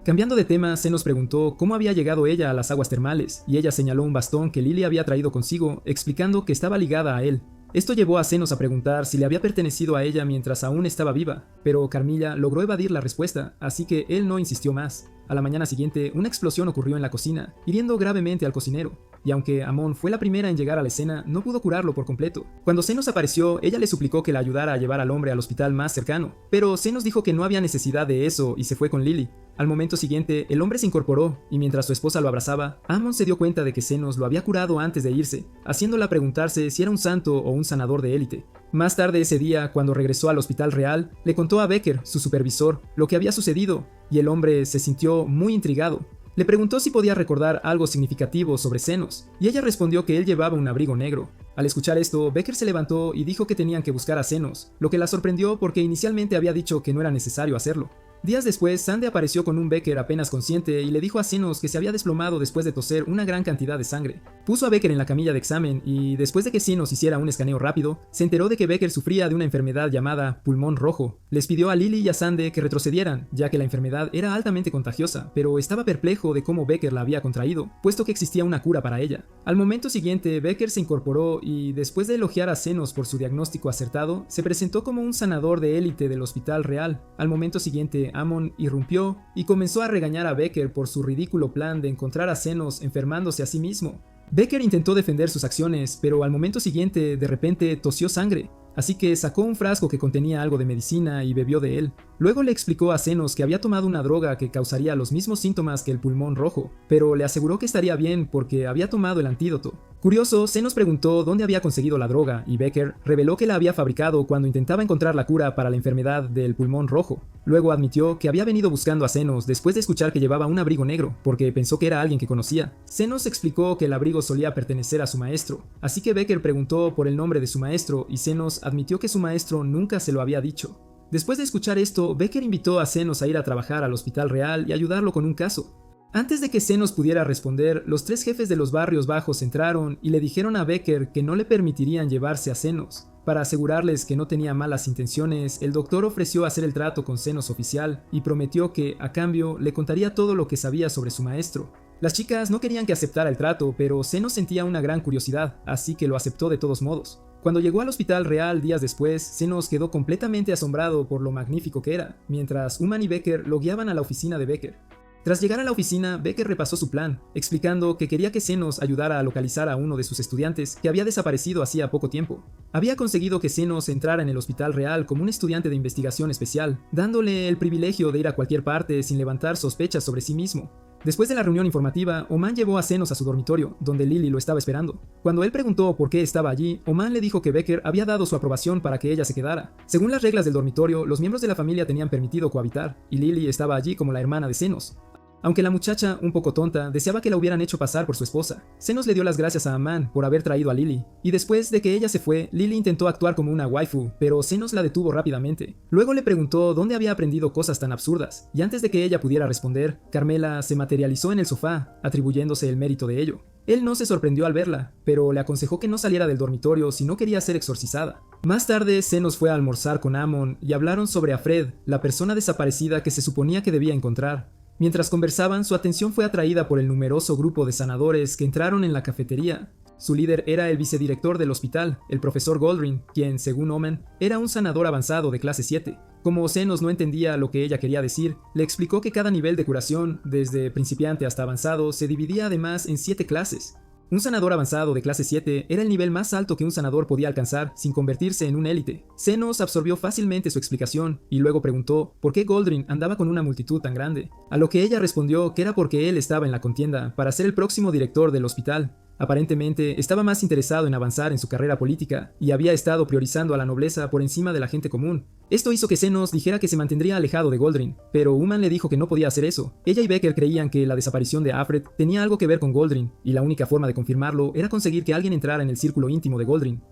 Cambiando de tema, Zenos preguntó cómo había llegado ella a las aguas termales, y ella señaló un bastón que Lily había traído consigo, explicando que estaba ligada a él. Esto llevó a Zenos a preguntar si le había pertenecido a ella mientras aún estaba viva, pero Carmilla logró evadir la respuesta, así que él no insistió más. A la mañana siguiente, una explosión ocurrió en la cocina, hiriendo gravemente al cocinero, y aunque Amon fue la primera en llegar a la escena, no pudo curarlo por completo. Cuando Zenos apareció, ella le suplicó que la ayudara a llevar al hombre al hospital más cercano, pero Zenos dijo que no había necesidad de eso y se fue con Lily. Al momento siguiente, el hombre se incorporó, y mientras su esposa lo abrazaba, Amon se dio cuenta de que Zenos lo había curado antes de irse, haciéndola preguntarse si era un santo o un sanador de élite. Más tarde ese día, cuando regresó al hospital real, le contó a Becker, su supervisor, lo que había sucedido, y el hombre se sintió muy intrigado. Le preguntó si podía recordar algo significativo sobre Zenos, y ella respondió que él llevaba un abrigo negro. Al escuchar esto, Becker se levantó y dijo que tenían que buscar a Zenos, lo que la sorprendió porque inicialmente había dicho que no era necesario hacerlo. Días después, Sande apareció con un Becker apenas consciente y le dijo a Zenos que se había desplomado después de toser una gran cantidad de sangre. Puso a Becker en la camilla de examen y, después de que Zenos hiciera un escaneo rápido, se enteró de que Becker sufría de una enfermedad llamada pulmón rojo. Les pidió a Lily y a Sande que retrocedieran, ya que la enfermedad era altamente contagiosa, pero estaba perplejo de cómo Becker la había contraído, puesto que existía una cura para ella. Al momento siguiente, Becker se incorporó y, después de elogiar a Zenos por su diagnóstico acertado, se presentó como un sanador de élite del hospital real. Al momento siguiente, Amon irrumpió y comenzó a regañar a Becker por su ridículo plan de encontrar a Zenos enfermándose a sí mismo. Becker intentó defender sus acciones, pero al momento siguiente de repente tosió sangre, así que sacó un frasco que contenía algo de medicina y bebió de él. Luego le explicó a Zenos que había tomado una droga que causaría los mismos síntomas que el pulmón rojo, pero le aseguró que estaría bien porque había tomado el antídoto. Curioso, Zenos preguntó dónde había conseguido la droga y Becker reveló que la había fabricado cuando intentaba encontrar la cura para la enfermedad del pulmón rojo. Luego admitió que había venido buscando a Zenos después de escuchar que llevaba un abrigo negro, porque pensó que era alguien que conocía. Zenos explicó que el abrigo solía pertenecer a su maestro, así que Becker preguntó por el nombre de su maestro y Zenos admitió que su maestro nunca se lo había dicho. Después de escuchar esto, Becker invitó a Zenos a ir a trabajar al hospital real y ayudarlo con un caso. Antes de que Zenos pudiera responder, los tres jefes de los barrios bajos entraron y le dijeron a Becker que no le permitirían llevarse a Zenos. Para asegurarles que no tenía malas intenciones, el doctor ofreció hacer el trato con Zenos oficial y prometió que, a cambio, le contaría todo lo que sabía sobre su maestro. Las chicas no querían que aceptara el trato, pero Zenos sentía una gran curiosidad, así que lo aceptó de todos modos. Cuando llegó al hospital real días después, Zenos quedó completamente asombrado por lo magnífico que era, mientras Uman y Becker lo guiaban a la oficina de Becker. Tras llegar a la oficina, Becker repasó su plan, explicando que quería que Zenos ayudara a localizar a uno de sus estudiantes que había desaparecido hacía poco tiempo. Había conseguido que Zenos entrara en el hospital real como un estudiante de investigación especial, dándole el privilegio de ir a cualquier parte sin levantar sospechas sobre sí mismo. Después de la reunión informativa, Oman llevó a Zenos a su dormitorio, donde Lily lo estaba esperando. Cuando él preguntó por qué estaba allí, Oman le dijo que Becker había dado su aprobación para que ella se quedara. Según las reglas del dormitorio, los miembros de la familia tenían permitido cohabitar, y Lily estaba allí como la hermana de Zenos. Aunque la muchacha, un poco tonta, deseaba que la hubieran hecho pasar por su esposa. Zenos le dio las gracias a Amán por haber traído a Lily, y después de que ella se fue, Lily intentó actuar como una waifu, pero Zenos la detuvo rápidamente. Luego le preguntó dónde había aprendido cosas tan absurdas, y antes de que ella pudiera responder, Carmela se materializó en el sofá, atribuyéndose el mérito de ello. Él no se sorprendió al verla, pero le aconsejó que no saliera del dormitorio si no quería ser exorcizada. Más tarde, Zenos fue a almorzar con Amon y hablaron sobre a Fred, la persona desaparecida que se suponía que debía encontrar. Mientras conversaban, su atención fue atraída por el numeroso grupo de sanadores que entraron en la cafetería. Su líder era el vicedirector del hospital, el profesor Goldring, quien, según Omen, era un sanador avanzado de clase 7. Como Zenos no entendía lo que ella quería decir, le explicó que cada nivel de curación, desde principiante hasta avanzado, se dividía además en 7 clases. Un sanador avanzado de clase 7 era el nivel más alto que un sanador podía alcanzar sin convertirse en un élite. Zenos absorbió fácilmente su explicación y luego preguntó por qué Goldring andaba con una multitud tan grande, a lo que ella respondió que era porque él estaba en la contienda para ser el próximo director del hospital. Aparentemente, estaba más interesado en avanzar en su carrera política y había estado priorizando a la nobleza por encima de la gente común. Esto hizo que Zenos dijera que se mantendría alejado de Goldring, pero Uman le dijo que no podía hacer eso. Ella y Becker creían que la desaparición de Alfred tenía algo que ver con Goldring, y la única forma de confirmarlo era conseguir que alguien entrara en el círculo íntimo de Goldring.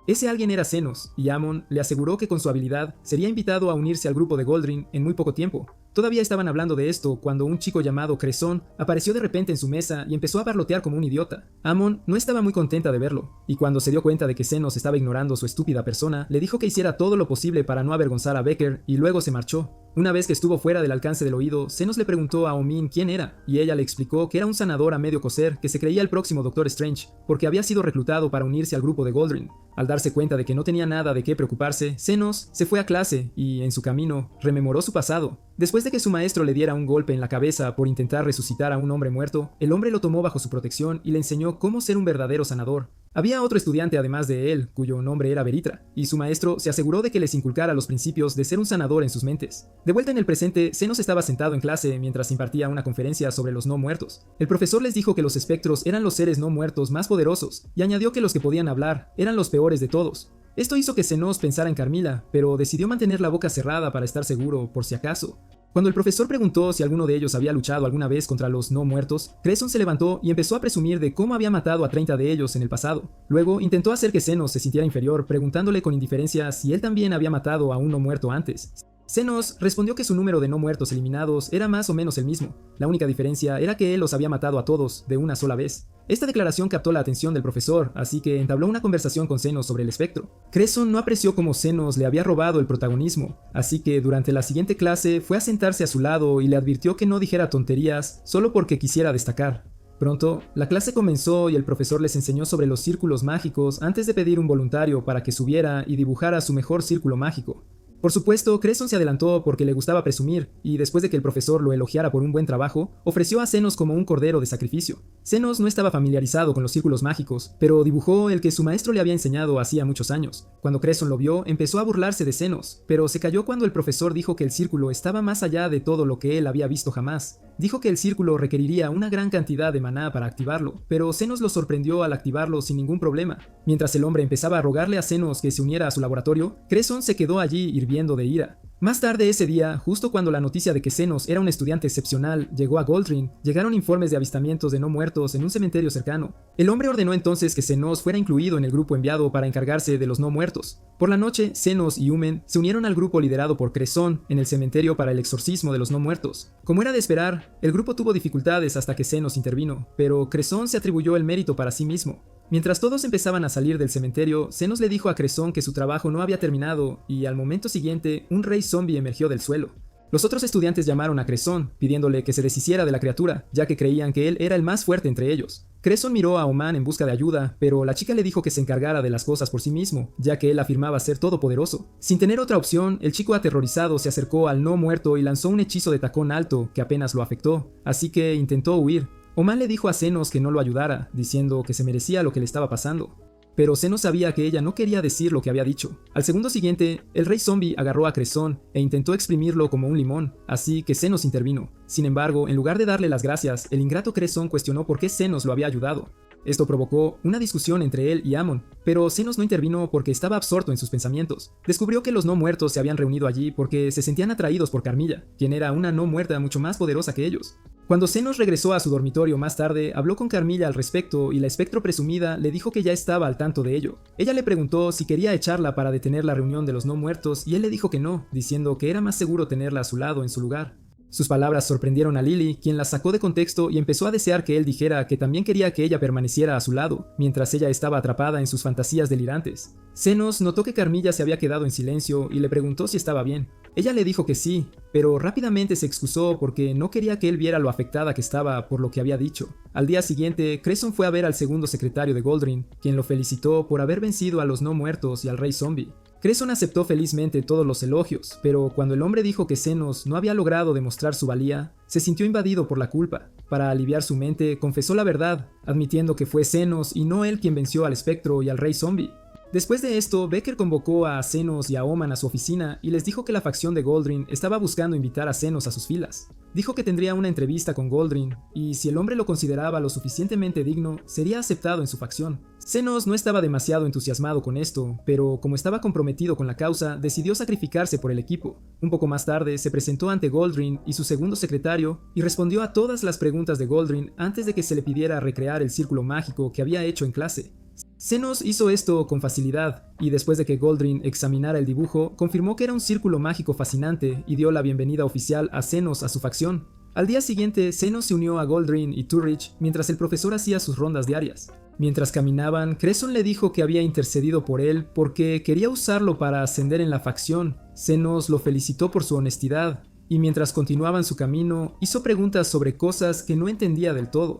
Ese alguien era Zenos, y Amon le aseguró que con su habilidad sería invitado a unirse al grupo de Goldring en muy poco tiempo. Todavía estaban hablando de esto cuando un chico llamado Cresson apareció de repente en su mesa y empezó a parlotear como un idiota. Amon no estaba muy contenta de verlo, y cuando se dio cuenta de que Zenos estaba ignorando su estúpida persona, le dijo que hiciera todo lo posible para no avergonzar a Becker y luego se marchó. Una vez que estuvo fuera del alcance del oído, Zenos le preguntó a Omin quién era, y ella le explicó que era un sanador a medio coser que se creía el próximo Doctor Strange, porque había sido reclutado para unirse al grupo de Goldring. Al darse cuenta de que no tenía nada de qué preocuparse, Zenos se fue a clase y, en su camino, rememoró su pasado. Después de que su maestro le diera un golpe en la cabeza por intentar resucitar a un hombre muerto, el hombre lo tomó bajo su protección y le enseñó cómo ser un verdadero sanador. Había otro estudiante además de él, cuyo nombre era Veritra, y su maestro se aseguró de que les inculcara los principios de ser un sanador en sus mentes. De vuelta en el presente, Zenos estaba sentado en clase mientras impartía una conferencia sobre los no muertos. El profesor les dijo que los espectros eran los seres no muertos más poderosos, y añadió que los que podían hablar eran los peores de todos. Esto hizo que Zenos pensara en Carmilla, pero decidió mantener la boca cerrada para estar seguro, por si acaso. Cuando el profesor preguntó si alguno de ellos había luchado alguna vez contra los no muertos, Cresson se levantó y empezó a presumir de cómo había matado a 30 de ellos en el pasado. Luego intentó hacer que Zenos se sintiera inferior, preguntándole con indiferencia si él también había matado a un no muerto antes. Zenos respondió que su número de no muertos eliminados era más o menos el mismo. La única diferencia era que él los había matado a todos de una sola vez. Esta declaración captó la atención del profesor, así que entabló una conversación con Zenos sobre el espectro. Cresson no apreció cómo Zenos le había robado el protagonismo, así que durante la siguiente clase fue a sentarse a su lado y le advirtió que no dijera tonterías solo porque quisiera destacar. Pronto, la clase comenzó y el profesor les enseñó sobre los círculos mágicos antes de pedir un voluntario para que subiera y dibujara su mejor círculo mágico. Por supuesto, Cresson se adelantó porque le gustaba presumir, y después de que el profesor lo elogiara por un buen trabajo, ofreció a Zenos como un cordero de sacrificio. Zenos no estaba familiarizado con los círculos mágicos, pero dibujó el que su maestro le había enseñado hacía muchos años. Cuando Cresson lo vio, empezó a burlarse de Zenos, pero se calló cuando el profesor dijo que el círculo estaba más allá de todo lo que él había visto jamás. Dijo que el círculo requeriría una gran cantidad de maná para activarlo, pero Zenos lo sorprendió al activarlo sin ningún problema. Mientras el hombre empezaba a rogarle a Zenos que se uniera a su laboratorio, Cresson se quedó allí hirviendo de ira. Más tarde ese día, justo cuando la noticia de que Zenos era un estudiante excepcional llegó a Goldring, llegaron informes de avistamientos de no muertos en un cementerio cercano. El hombre ordenó entonces que Zenos fuera incluido en el grupo enviado para encargarse de los no muertos. Por la noche, Zenos y Umen se unieron al grupo liderado por Cresson en el cementerio para el exorcismo de los no muertos. Como era de esperar, el grupo tuvo dificultades hasta que Zenos intervino, pero Cresson se atribuyó el mérito para sí mismo. Mientras todos empezaban a salir del cementerio, Zenos le dijo a Cresson que su trabajo no había terminado y al momento siguiente un rey zombie emergió del suelo. Los otros estudiantes llamaron a Cresson, pidiéndole que se deshiciera de la criatura, ya que creían que él era el más fuerte entre ellos. Cresson miró a Oman en busca de ayuda, pero la chica le dijo que se encargara de las cosas por sí mismo, ya que él afirmaba ser todopoderoso. Sin tener otra opción, el chico aterrorizado se acercó al no muerto y lanzó un hechizo de tacón alto que apenas lo afectó, así que intentó huir. Oman le dijo a Zenos que no lo ayudara, diciendo que se merecía lo que le estaba pasando. Pero Zenos sabía que ella no quería decir lo que había dicho. Al segundo siguiente, el rey zombie agarró a Cresson e intentó exprimirlo como un limón, así que Zenos intervino. Sin embargo, en lugar de darle las gracias, el ingrato Cresson cuestionó por qué Zenos lo había ayudado. Esto provocó una discusión entre él y Amon, pero Zenos no intervino porque estaba absorto en sus pensamientos. Descubrió que los no muertos se habían reunido allí porque se sentían atraídos por Carmilla, quien era una no muerta mucho más poderosa que ellos. Cuando Zenos regresó a su dormitorio más tarde, habló con Carmilla al respecto y la espectro presumida le dijo que ya estaba al tanto de ello. Ella le preguntó si quería echarla para detener la reunión de los no muertos y él le dijo que no, diciendo que era más seguro tenerla a su lado en su lugar. Sus palabras sorprendieron a Lily, quien las sacó de contexto y empezó a desear que él dijera que también quería que ella permaneciera a su lado, mientras ella estaba atrapada en sus fantasías delirantes. Zenos notó que Carmilla se había quedado en silencio y le preguntó si estaba bien. Ella le dijo que sí, pero rápidamente se excusó porque no quería que él viera lo afectada que estaba por lo que había dicho. Al día siguiente, Cresson fue a ver al segundo secretario de Goldring, quien lo felicitó por haber vencido a los no muertos y al rey zombie. Cresson aceptó felizmente todos los elogios, pero cuando el hombre dijo que Zenos no había logrado demostrar su valía, se sintió invadido por la culpa. Para aliviar su mente, confesó la verdad, admitiendo que fue Zenos y no él quien venció al espectro y al rey zombie. Después de esto, Becker convocó a Zenos y a Oman a su oficina y les dijo que la facción de Goldring estaba buscando invitar a Zenos a sus filas. Dijo que tendría una entrevista con Goldring, y si el hombre lo consideraba lo suficientemente digno, sería aceptado en su facción. Zenos no estaba demasiado entusiasmado con esto, pero como estaba comprometido con la causa, decidió sacrificarse por el equipo. Un poco más tarde, se presentó ante Goldring y su segundo secretario, y respondió a todas las preguntas de Goldring antes de que se le pidiera recrear el círculo mágico que había hecho en clase. Zenos hizo esto con facilidad, y después de que Goldring examinara el dibujo, confirmó que era un círculo mágico fascinante y dio la bienvenida oficial a Zenos a su facción. Al día siguiente, Zenos se unió a Goldring y Turridge mientras el profesor hacía sus rondas diarias. Mientras caminaban, Cresson le dijo que había intercedido por él porque quería usarlo para ascender en la facción. Zenos lo felicitó por su honestidad, y mientras continuaban su camino, hizo preguntas sobre cosas que no entendía del todo.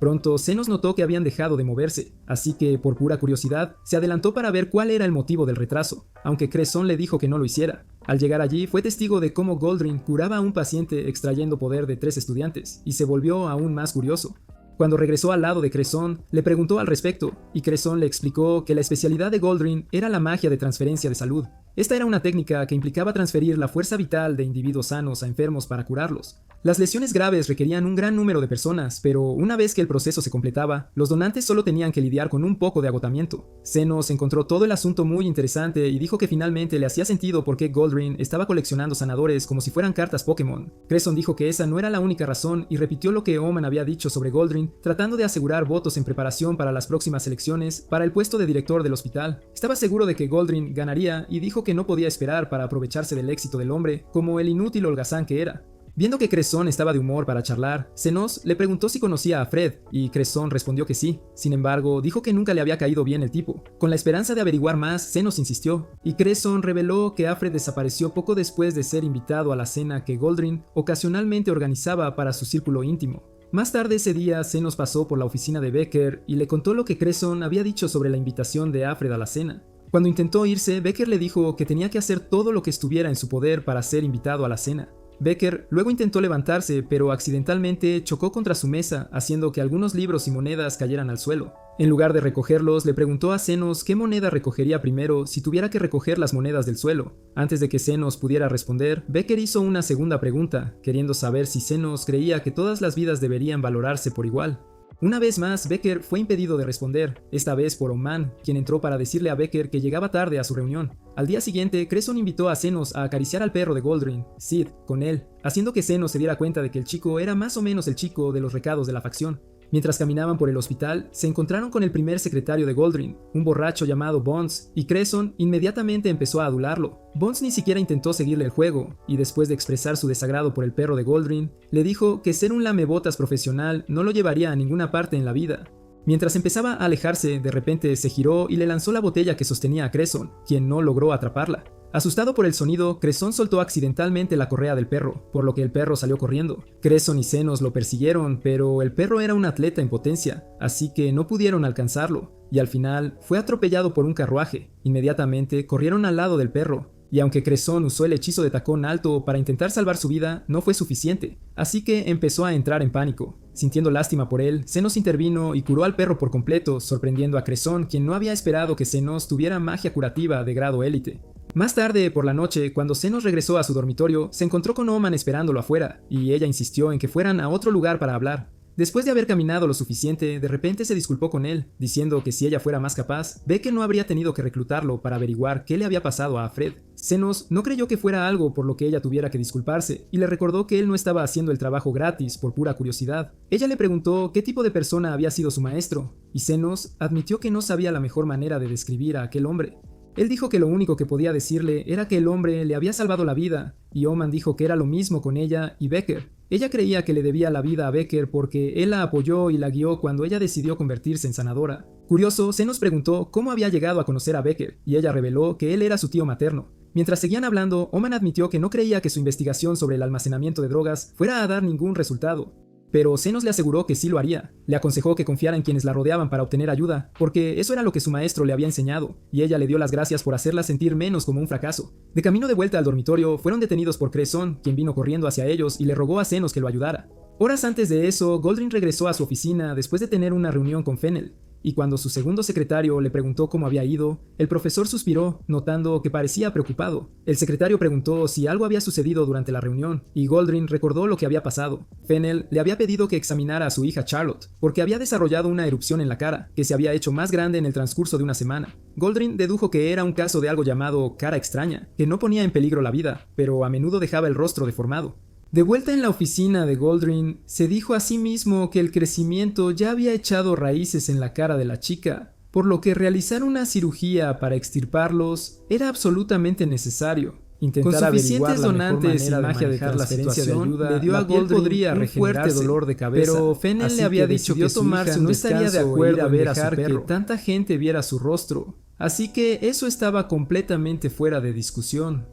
Pronto, Zenos notó que habían dejado de moverse, así que, por pura curiosidad, se adelantó para ver cuál era el motivo del retraso, aunque Cresson le dijo que no lo hiciera. Al llegar allí, fue testigo de cómo Goldring curaba a un paciente extrayendo poder de 3 estudiantes, y se volvió aún más curioso. Cuando regresó al lado de Cresson, le preguntó al respecto, y Cresson le explicó que la especialidad de Goldring era la magia de transferencia de salud. Esta era una técnica que implicaba transferir la fuerza vital de individuos sanos a enfermos para curarlos. Las lesiones graves requerían un gran número de personas, pero una vez que el proceso se completaba, los donantes solo tenían que lidiar con un poco de agotamiento. Zenos encontró todo el asunto muy interesante y dijo que finalmente le hacía sentido por qué Goldring estaba coleccionando sanadores como si fueran cartas Pokémon. Cresson dijo que esa no era la única razón y repitió lo que Oman había dicho sobre Goldring, tratando de asegurar votos en preparación para las próximas elecciones para el puesto de director del hospital. Estaba seguro de que Goldring ganaría y dijo que no podía esperar para aprovecharse del éxito del hombre, como el inútil holgazán que era. Viendo que Cresson estaba de humor para charlar, Zenos le preguntó si conocía a Fred, y Cresson respondió que sí. Sin embargo, dijo que nunca le había caído bien el tipo. Con la esperanza de averiguar más, Zenos insistió, y Cresson reveló que Alfred desapareció poco después de ser invitado a la cena que Goldring ocasionalmente organizaba para su círculo íntimo. Más tarde ese día, Zenos pasó por la oficina de Becker y le contó lo que Cresson había dicho sobre la invitación de Alfred a la cena. Cuando intentó irse, Becker le dijo que tenía que hacer todo lo que estuviera en su poder para ser invitado a la cena. Becker luego intentó levantarse, pero accidentalmente chocó contra su mesa, haciendo que algunos libros y monedas cayeran al suelo. En lugar de recogerlos, le preguntó a Zenos qué moneda recogería primero si tuviera que recoger las monedas del suelo. Antes de que Zenos pudiera responder, Becker hizo una segunda pregunta, queriendo saber si Zenos creía que todas las vidas deberían valorarse por igual. Una vez más, Becker fue impedido de responder, esta vez por Oman, quien entró para decirle a Becker que llegaba tarde a su reunión. Al día siguiente, Cresson invitó a Zenos a acariciar al perro de Goldring, Sid, con él, haciendo que Zenos se diera cuenta de que el chico era más o menos el chico de los recados de la facción. Mientras caminaban por el hospital, se encontraron con el primer secretario de Goldring, un borracho llamado Bones, y Cresson inmediatamente empezó a adularlo. Bones ni siquiera intentó seguirle el juego, y después de expresar su desagrado por el perro de Goldring, le dijo que ser un lamebotas profesional no lo llevaría a ninguna parte en la vida. Mientras empezaba a alejarse, de repente se giró y le lanzó la botella que sostenía a Cresson, quien no logró atraparla. Asustado por el sonido, Cresson soltó accidentalmente la correa del perro, por lo que el perro salió corriendo. Cresson y Zenos lo persiguieron, pero el perro era un atleta en potencia, así que no pudieron alcanzarlo, y al final fue atropellado por un carruaje. Inmediatamente corrieron al lado del perro, y aunque Cresson usó el hechizo de tacón alto para intentar salvar su vida, no fue suficiente, así que empezó a entrar en pánico. Sintiendo lástima por él, Zenos intervino y curó al perro por completo, sorprendiendo a Cresson, quien no había esperado que Zenos tuviera magia curativa de grado élite. Más tarde, por la noche, cuando Zenos regresó a su dormitorio, se encontró con Oman esperándolo afuera, y ella insistió en que fueran a otro lugar para hablar. Después de haber caminado lo suficiente, de repente se disculpó con él, diciendo que si ella fuera más capaz, Becker no habría tenido que reclutarlo para averiguar qué le había pasado a Fred. Senos no creyó que fuera algo por lo que ella tuviera que disculparse, y le recordó que él no estaba haciendo el trabajo gratis por pura curiosidad. Ella le preguntó qué tipo de persona había sido su maestro, y Senos admitió que no sabía la mejor manera de describir a aquel hombre. Él dijo que lo único que podía decirle era que el hombre le había salvado la vida, y Oman dijo que era lo mismo con ella y Becker. Ella creía que le debía la vida a Becker porque él la apoyó y la guió cuando ella decidió convertirse en sanadora. Curioso, Senos preguntó cómo había llegado a conocer a Becker, y ella reveló que él era su tío materno. Mientras seguían hablando, Oman admitió que no creía que su investigación sobre el almacenamiento de drogas fuera a dar ningún resultado. Pero Senos le aseguró que sí lo haría. Le aconsejó que confiara en quienes la rodeaban para obtener ayuda, porque eso era lo que su maestro le había enseñado, y ella le dio las gracias por hacerla sentir menos como un fracaso. De camino de vuelta al dormitorio, fueron detenidos por Cresson, quien vino corriendo hacia ellos y le rogó a Senos que lo ayudara. Horas antes de eso, Goldring regresó a su oficina después de tener una reunión con Fennel, y cuando su segundo secretario le preguntó cómo había ido, el profesor suspiró, notando que parecía preocupado. El secretario preguntó si algo había sucedido durante la reunión, y Goldring recordó lo que había pasado. Fennel le había pedido que examinara a su hija Charlotte, porque había desarrollado una erupción en la cara, que se había hecho más grande en el transcurso de una semana. Goldring dedujo que era un caso de algo llamado cara extraña, que no ponía en peligro la vida, pero a menudo dejaba el rostro deformado. De vuelta en la oficina de Goldring, se dijo a sí mismo que el crecimiento ya había echado raíces en la cara de la chica, por lo que realizar una cirugía para extirparlos era absolutamente necesario. Intentar con suficientes donantes y magia de transferencia de ayuda, le dio a Goldring un fuerte dolor de cabeza, pero Fennel le había dicho que tomarse no estaría de acuerdo en dejar que tanta gente viera su rostro, así que eso estaba completamente fuera de discusión.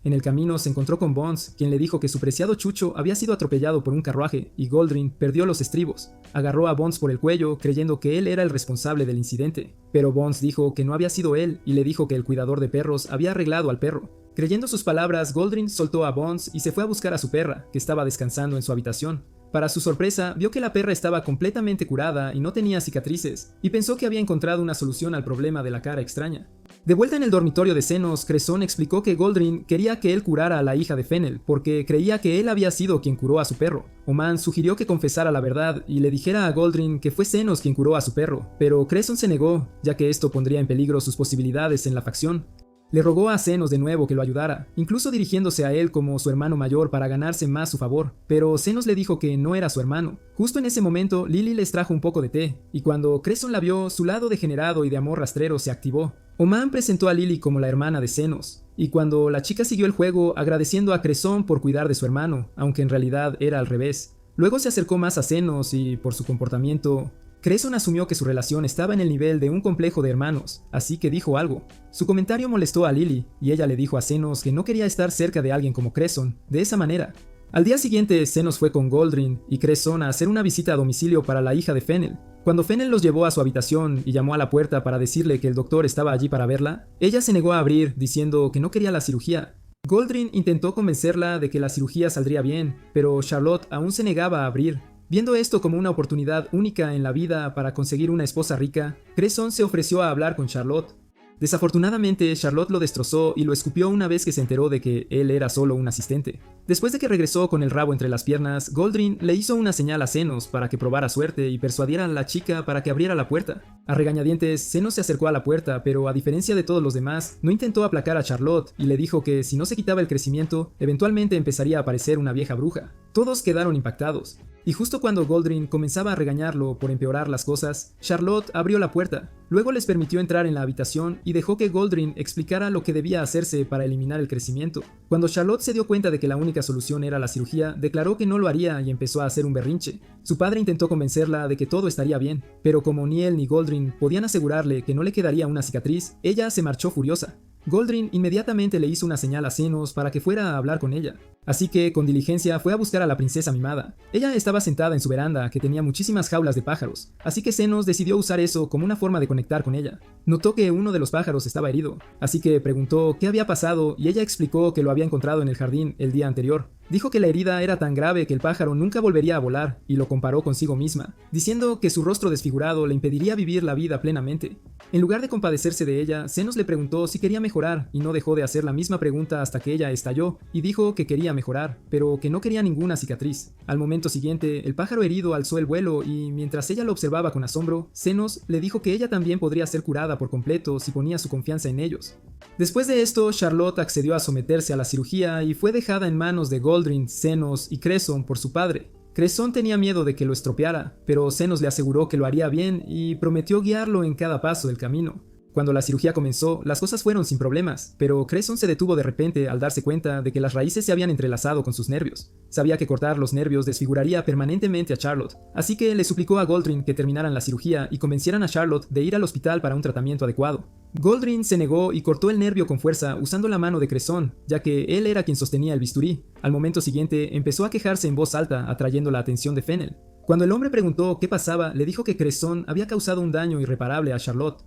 En el camino se encontró con Bones, quien le dijo que su preciado Chucho había sido atropellado por un carruaje y Goldring perdió los estribos. Agarró a Bones por el cuello creyendo que él era el responsable del incidente, pero Bones dijo que no había sido él y le dijo que el cuidador de perros había arreglado al perro. Creyendo sus palabras, Goldring soltó a Bones y se fue a buscar a su perra, que estaba descansando en su habitación. Para su sorpresa, vio que la perra estaba completamente curada y no tenía cicatrices, y pensó que había encontrado una solución al problema de la cara extraña. De vuelta en el dormitorio de Senos, Cresson explicó que Goldring quería que él curara a la hija de Fennel, porque creía que él había sido quien curó a su perro. Oman sugirió que confesara la verdad y le dijera a Goldring que fue Senos quien curó a su perro, pero Cresson se negó, ya que esto pondría en peligro sus posibilidades en la facción. Le rogó a Senos de nuevo que lo ayudara, incluso dirigiéndose a él como su hermano mayor para ganarse más su favor, pero Senos le dijo que no era su hermano. Justo en ese momento, Lily les trajo un poco de té, y cuando Cresson la vio, su lado degenerado y de amor rastrero se activó. Oman presentó a Lily como la hermana de Senos, y cuando la chica siguió el juego agradeciendo a Cresson por cuidar de su hermano, aunque en realidad era al revés. Luego se acercó más a Senos y, por su comportamiento, Cresson asumió que su relación estaba en el nivel de un complejo de hermanos, así que dijo algo. Su comentario molestó a Lily, y ella le dijo a Senos que no quería estar cerca de alguien como Cresson, de esa manera. Al día siguiente, Senos fue con Goldring y Cresson a hacer una visita a domicilio para la hija de Fennel. Cuando Fennel los llevó a su habitación y llamó a la puerta para decirle que el doctor estaba allí para verla, ella se negó a abrir, diciendo que no quería la cirugía. Goldring intentó convencerla de que la cirugía saldría bien, pero Charlotte aún se negaba a abrir. Viendo esto como una oportunidad única en la vida para conseguir una esposa rica, Cresson se ofreció a hablar con Charlotte. Desafortunadamente, Charlotte lo destrozó y lo escupió una vez que se enteró de que él era solo un asistente. Después de que regresó con el rabo entre las piernas, Goldring le hizo una señal a Senos para que probara suerte y persuadiera a la chica para que abriera la puerta. A regañadientes, Senos se acercó a la puerta, pero a diferencia de todos los demás, no intentó aplacar a Charlotte y le dijo que si no se quitaba el crecimiento, eventualmente empezaría a aparecer una vieja bruja. Todos quedaron impactados. Y justo cuando Goldring comenzaba a regañarlo por empeorar las cosas, Charlotte abrió la puerta. Luego les permitió entrar en la habitación y dejó que Goldring explicara lo que debía hacerse para eliminar el crecimiento. Cuando Charlotte se dio cuenta de que la única solución era la cirugía, declaró que no lo haría y empezó a hacer un berrinche. Su padre intentó convencerla de que todo estaría bien, pero como ni él ni Goldring podían asegurarle que no le quedaría una cicatriz, ella se marchó furiosa. Goldring inmediatamente le hizo una señal a Senos para que fuera a hablar con ella. Así que, con diligencia, fue a buscar a la princesa mimada. Ella estaba sentada en su veranda, que tenía muchísimas jaulas de pájaros, así que Senos decidió usar eso como una forma de conectar con ella. Notó que uno de los pájaros estaba herido, así que preguntó qué había pasado y ella explicó que lo había encontrado en el jardín el día anterior. Dijo que la herida era tan grave que el pájaro nunca volvería a volar y lo comparó consigo misma, diciendo que su rostro desfigurado le impediría vivir la vida plenamente. En lugar de compadecerse de ella, Senos le preguntó si quería mejorar y no dejó de hacer la misma pregunta hasta que ella estalló y dijo que quería mejorar, pero que no quería ninguna cicatriz. Al momento siguiente, el pájaro herido alzó el vuelo y, mientras ella lo observaba con asombro, Senos le dijo que ella también podría ser curada por completo si ponía su confianza en ellos. Después de esto, Charlotte accedió a someterse a la cirugía y fue dejada en manos de Goldring, Zenos y Cresson por su padre. Cresson tenía miedo de que lo estropeara, pero Zenos le aseguró que lo haría bien y prometió guiarlo en cada paso del camino. Cuando la cirugía comenzó, las cosas fueron sin problemas, pero Cresson se detuvo de repente al darse cuenta de que las raíces se habían entrelazado con sus nervios. Sabía que cortar los nervios desfiguraría permanentemente a Charlotte, así que le suplicó a Goldring que terminaran la cirugía y convencieran a Charlotte de ir al hospital para un tratamiento adecuado. Goldring se negó y cortó el nervio con fuerza usando la mano de Cresson, ya que él era quien sostenía el bisturí. Al momento siguiente, empezó a quejarse en voz alta, atrayendo la atención de Fennel. Cuando el hombre preguntó qué pasaba, le dijo que Cresson había causado un daño irreparable a Charlotte.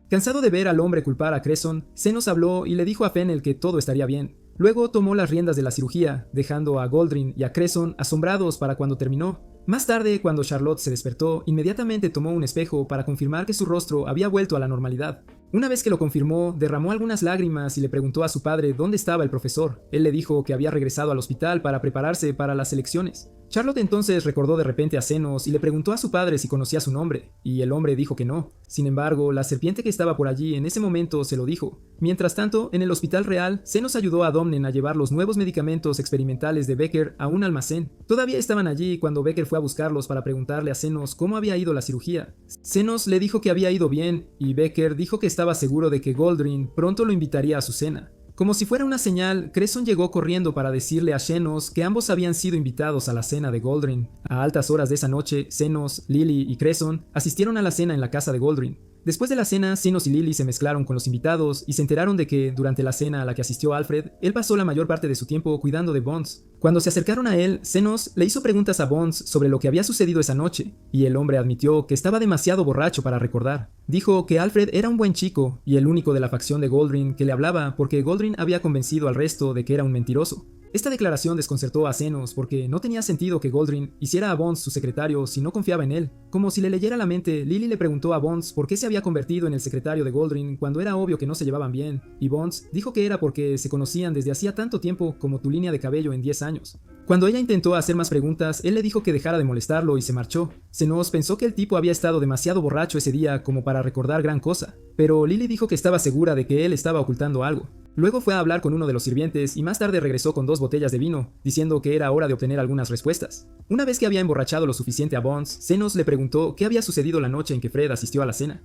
Cansado de ver al hombre culpar a Cresson, Zenos habló y le dijo a Fennel que todo estaría bien. Luego tomó las riendas de la cirugía, dejando a Goldring y a Cresson asombrados para cuando terminó. Más tarde, cuando Charlotte se despertó, inmediatamente tomó un espejo para confirmar que su rostro había vuelto a la normalidad. Una vez que lo confirmó, derramó algunas lágrimas y le preguntó a su padre dónde estaba el profesor. Él le dijo que había regresado al hospital para prepararse para las elecciones. Charlotte entonces recordó de repente a Zenos y le preguntó a su padre si conocía su nombre, y el hombre dijo que no. Sin embargo, la serpiente que estaba por allí en ese momento se lo dijo. Mientras tanto, en el hospital real, Zenos ayudó a Domnen a llevar los nuevos medicamentos experimentales de Becker a un almacén. Todavía estaban allí cuando Becker fue a buscarlos para preguntarle a Zenos cómo había ido la cirugía. Zenos le dijo que había ido bien, y Becker dijo que estaba seguro de que Goldring pronto lo invitaría a su cena. Como si fuera una señal, Cresson llegó corriendo para decirle a Zenos que ambos habían sido invitados a la cena de Goldring. A altas horas de esa noche, Zenos, Lily y Cresson asistieron a la cena en la casa de Goldring. Después de la cena, Zenos y Lily se mezclaron con los invitados y se enteraron de que, durante la cena a la que asistió Alfred, él pasó la mayor parte de su tiempo cuidando de Bones. Cuando se acercaron a él, Zenos le hizo preguntas a Bones sobre lo que había sucedido esa noche, y el hombre admitió que estaba demasiado borracho para recordar. Dijo que Alfred era un buen chico y el único de la facción de Goldring que le hablaba porque Goldring había convencido al resto de que era un mentiroso. Esta declaración desconcertó a Zenos porque no tenía sentido que Goldring hiciera a Bones su secretario si no confiaba en él. Como si le leyera la mente, Lily le preguntó a Bones por qué se había convertido en el secretario de Goldring cuando era obvio que no se llevaban bien, y Bones dijo que era porque se conocían desde hacía tanto tiempo como tu línea de cabello en 10 años. Cuando ella intentó hacer más preguntas, él le dijo que dejara de molestarlo y se marchó. Zenos pensó que el tipo había estado demasiado borracho ese día como para recordar gran cosa, pero Lily dijo que estaba segura de que él estaba ocultando algo. Luego fue a hablar con uno de los sirvientes y más tarde regresó con 2 botellas de vino, diciendo que era hora de obtener algunas respuestas. Una vez que había emborrachado lo suficiente a Bones, Zenos le preguntó qué había sucedido la noche en que Fred asistió a la cena.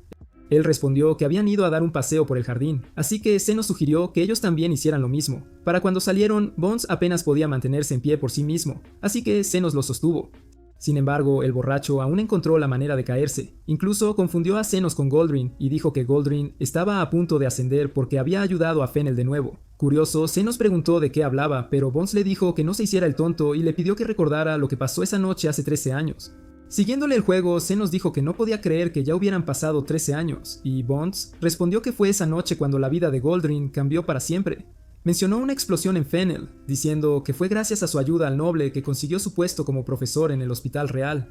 Él respondió que habían ido a dar un paseo por el jardín, así que Zenos sugirió que ellos también hicieran lo mismo. Para cuando salieron, Bones apenas podía mantenerse en pie por sí mismo, así que Zenos lo sostuvo. Sin embargo, el borracho aún encontró la manera de caerse. Incluso confundió a Zenos con Goldring y dijo que Goldring estaba a punto de ascender porque había ayudado a Fennel de nuevo. Curioso, Zenos preguntó de qué hablaba, pero Bones le dijo que no se hiciera el tonto y le pidió que recordara lo que pasó esa noche hace 13 años. Siguiéndole el juego, Zenos dijo que no podía creer que ya hubieran pasado 13 años, y Bones respondió que fue esa noche cuando la vida de Goldring cambió para siempre. Mencionó una explosión en Fennel, diciendo que fue gracias a su ayuda al noble que consiguió su puesto como profesor en el hospital real.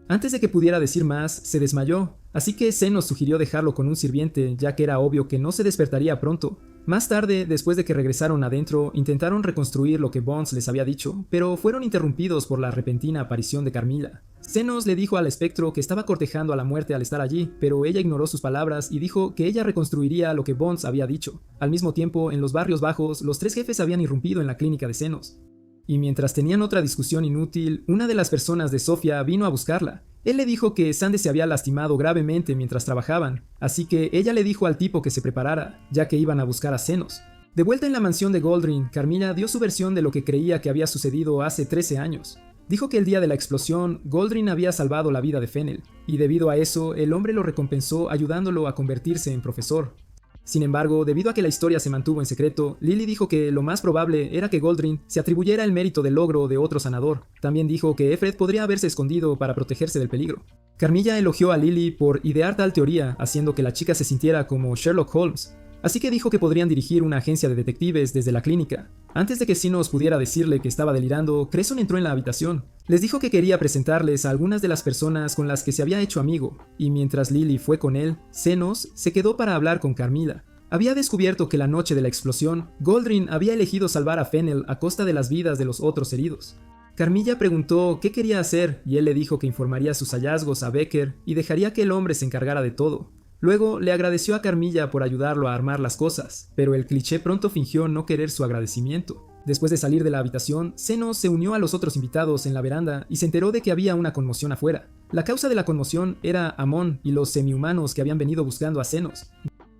Antes de que pudiera decir más, se desmayó, así que Zenos sugirió dejarlo con un sirviente, ya que era obvio que no se despertaría pronto. Más tarde, después de que regresaron adentro, intentaron reconstruir lo que Bones les había dicho, pero fueron interrumpidos por la repentina aparición de Carmilla. Zenos le dijo al espectro que estaba cortejando a la muerte al estar allí, pero ella ignoró sus palabras y dijo que ella reconstruiría lo que Bones había dicho. Al mismo tiempo, en los barrios bajos, los 3 jefes habían irrumpido en la clínica de Zenos. Y mientras tenían otra discusión inútil, una de las personas de Sofía vino a buscarla. Él le dijo que Sande se había lastimado gravemente mientras trabajaban, así que ella le dijo al tipo que se preparara, ya que iban a buscar a Zenos. De vuelta en la mansión de Goldring, Carmilla dio su versión de lo que creía que había sucedido hace 13 años. Dijo que el día de la explosión, Goldring había salvado la vida de Fennel, y debido a eso, el hombre lo recompensó ayudándolo a convertirse en profesor. Sin embargo, debido a que la historia se mantuvo en secreto, Lily dijo que lo más probable era que Goldring se atribuyera el mérito del logro de otro sanador. También dijo que Efred podría haberse escondido para protegerse del peligro. Carmilla elogió a Lily por idear tal teoría, haciendo que la chica se sintiera como Sherlock Holmes. Así que dijo que podrían dirigir una agencia de detectives desde la clínica. Antes de que Zenos pudiera decirle que estaba delirando, Cresson entró en la habitación. Les dijo que quería presentarles a algunas de las personas con las que se había hecho amigo, y mientras Lily fue con él, Zenos se quedó para hablar con Carmilla. Había descubierto que la noche de la explosión, Goldring había elegido salvar a Fennel a costa de las vidas de los otros heridos. Carmilla preguntó qué quería hacer y él le dijo que informaría sus hallazgos a Becker y dejaría que el hombre se encargara de todo. Luego le agradeció a Carmilla por ayudarlo a armar las cosas, pero el cliché pronto fingió no querer su agradecimiento. Después de salir de la habitación, Zenos se unió a los otros invitados en la veranda y se enteró de que había una conmoción afuera. La causa de la conmoción era Amon y los semihumanos que habían venido buscando a Zenos.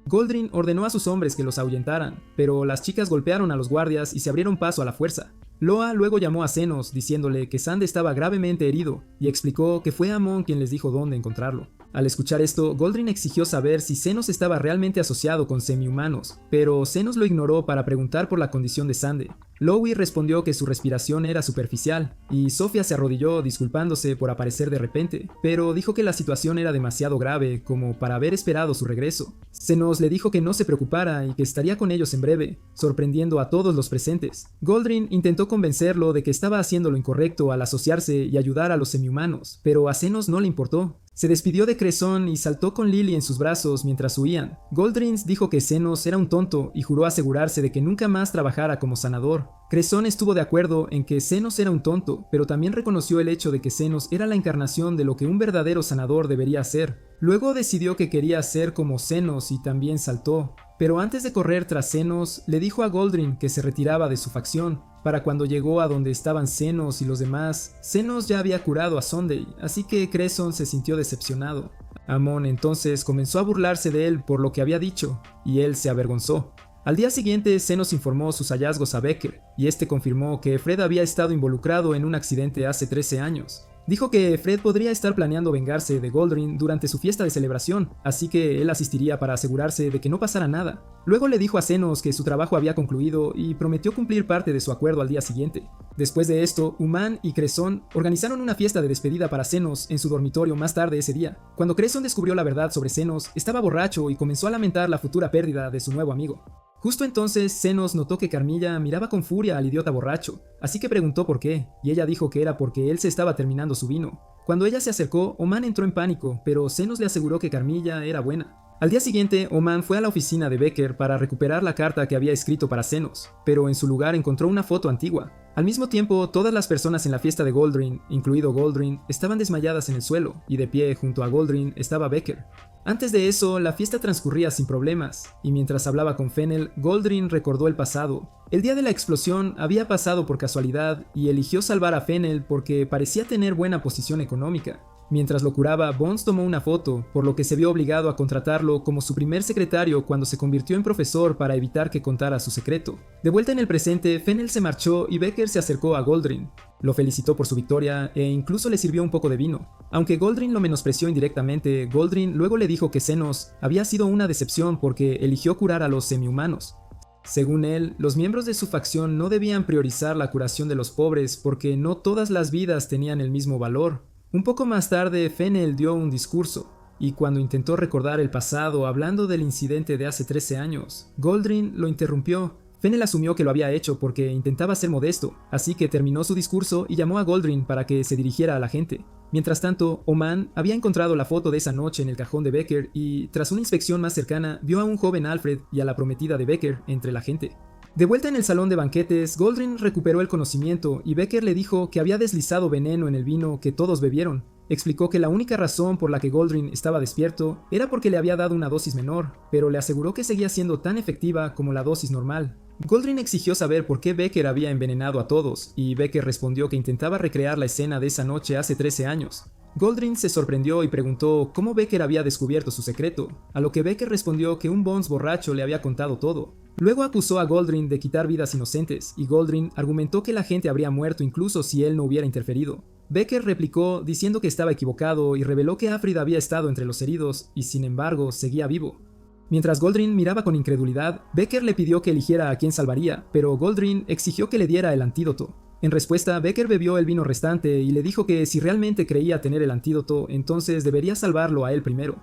Goldrin ordenó a sus hombres que los ahuyentaran, pero las chicas golpearon a los guardias y se abrieron paso a la fuerza. Loa luego llamó a Zenos diciéndole que Sande estaba gravemente herido y explicó que fue Amon quien les dijo dónde encontrarlo. Al escuchar esto, Goldrin exigió saber si Zenos estaba realmente asociado con semihumanos, pero Zenos lo ignoró para preguntar por la condición de Sande. Lowy respondió que su respiración era superficial, y Sofía se arrodilló disculpándose por aparecer de repente, pero dijo que la situación era demasiado grave como para haber esperado su regreso. Zenos le dijo que no se preocupara y que estaría con ellos en breve, sorprendiendo a todos los presentes. Goldrin intentó convencerlo de que estaba haciendo lo incorrecto al asociarse y ayudar a los semihumanos, pero a Zenos no le importó. Se despidió de Cresson y saltó con Lily en sus brazos mientras huían. Goldrin dijo que Zenos era un tonto y juró asegurarse de que nunca más trabajara como sanador. Cresson estuvo de acuerdo en que Zenos era un tonto, pero también reconoció el hecho de que Zenos era la encarnación de lo que un verdadero sanador debería ser. Luego decidió que quería ser como Zenos y también saltó. Pero antes de correr tras Zenos, le dijo a Goldrin que se retiraba de su facción. Para cuando llegó a donde estaban Zenos y los demás, Zenos ya había curado a Sunday, así que Cresson se sintió decepcionado. Amon entonces comenzó a burlarse de él por lo que había dicho, y él se avergonzó. Al día siguiente, Zenos informó sus hallazgos a Becker, y este confirmó que Fred había estado involucrado en un accidente hace 13 años. Dijo que Fred podría estar planeando vengarse de Goldrin durante su fiesta de celebración, así que él asistiría para asegurarse de que no pasara nada. Luego le dijo a Zenos que su trabajo había concluido y prometió cumplir parte de su acuerdo al día siguiente. Después de esto, Uman y Cresson organizaron una fiesta de despedida para Zenos en su dormitorio más tarde ese día. Cuando Cresson descubrió la verdad sobre Zenos, estaba borracho y comenzó a lamentar la futura pérdida de su nuevo amigo. Justo entonces, Zenos notó que Carmilla miraba con furia al idiota borracho, así que preguntó por qué, y ella dijo que era porque él se estaba terminando su vino. Cuando ella se acercó, Oman entró en pánico, pero Zenos le aseguró que Carmilla era buena. Al día siguiente, Oman fue a la oficina de Becker para recuperar la carta que había escrito para Zenos, pero en su lugar encontró una foto antigua. Al mismo tiempo, todas las personas en la fiesta de Goldrin, incluido Goldrin, estaban desmayadas en el suelo, y de pie junto a Goldrin estaba Becker. Antes de eso, la fiesta transcurría sin problemas, y mientras hablaba con Fennel, Goldrin recordó el pasado. El día de la explosión había pasado por casualidad y eligió salvar a Fennel porque parecía tener buena posición económica. Mientras lo curaba, Bones tomó una foto, por lo que se vio obligado a contratarlo como su primer secretario cuando se convirtió en profesor para evitar que contara su secreto. De vuelta en el presente, Fennel se marchó y Becker se acercó a Goldrin. Lo felicitó por su victoria e incluso le sirvió un poco de vino. Aunque Goldrin lo menospreció indirectamente, Goldrin luego le dijo que Zenos había sido una decepción porque eligió curar a los semihumanos. Según él, los miembros de su facción no debían priorizar la curación de los pobres porque no todas las vidas tenían el mismo valor. Un poco más tarde, Fennel dio un discurso, y cuando intentó recordar el pasado hablando del incidente de hace 13 años, Goldrin lo interrumpió. Fennel asumió que lo había hecho porque intentaba ser modesto, así que terminó su discurso y llamó a Goldrin para que se dirigiera a la gente. Mientras tanto, Oman había encontrado la foto de esa noche en el cajón de Becker y, tras una inspección más cercana, vio a un joven Alfred y a la prometida de Becker entre la gente. De vuelta en el salón de banquetes, Goldrin recuperó el conocimiento y Becker le dijo que había deslizado veneno en el vino que todos bebieron. Explicó que la única razón por la que Goldrin estaba despierto era porque le había dado una dosis menor, pero le aseguró que seguía siendo tan efectiva como la dosis normal. Goldrin exigió saber por qué Becker había envenenado a todos, y Becker respondió que intentaba recrear la escena de esa noche hace 13 años. Goldrin se sorprendió y preguntó cómo Becker había descubierto su secreto, a lo que Becker respondió que un Bones borracho le había contado todo. Luego acusó a Goldrin de quitar vidas inocentes, y Goldrin argumentó que la gente habría muerto incluso si él no hubiera interferido. Becker replicó diciendo que estaba equivocado y reveló que Afrid había estado entre los heridos y sin embargo seguía vivo. Mientras Goldrin miraba con incredulidad, Becker le pidió que eligiera a quién salvaría, pero Goldrin exigió que le diera el antídoto. En respuesta, Becker bebió el vino restante y le dijo que si realmente creía tener el antídoto, entonces debería salvarlo a él primero.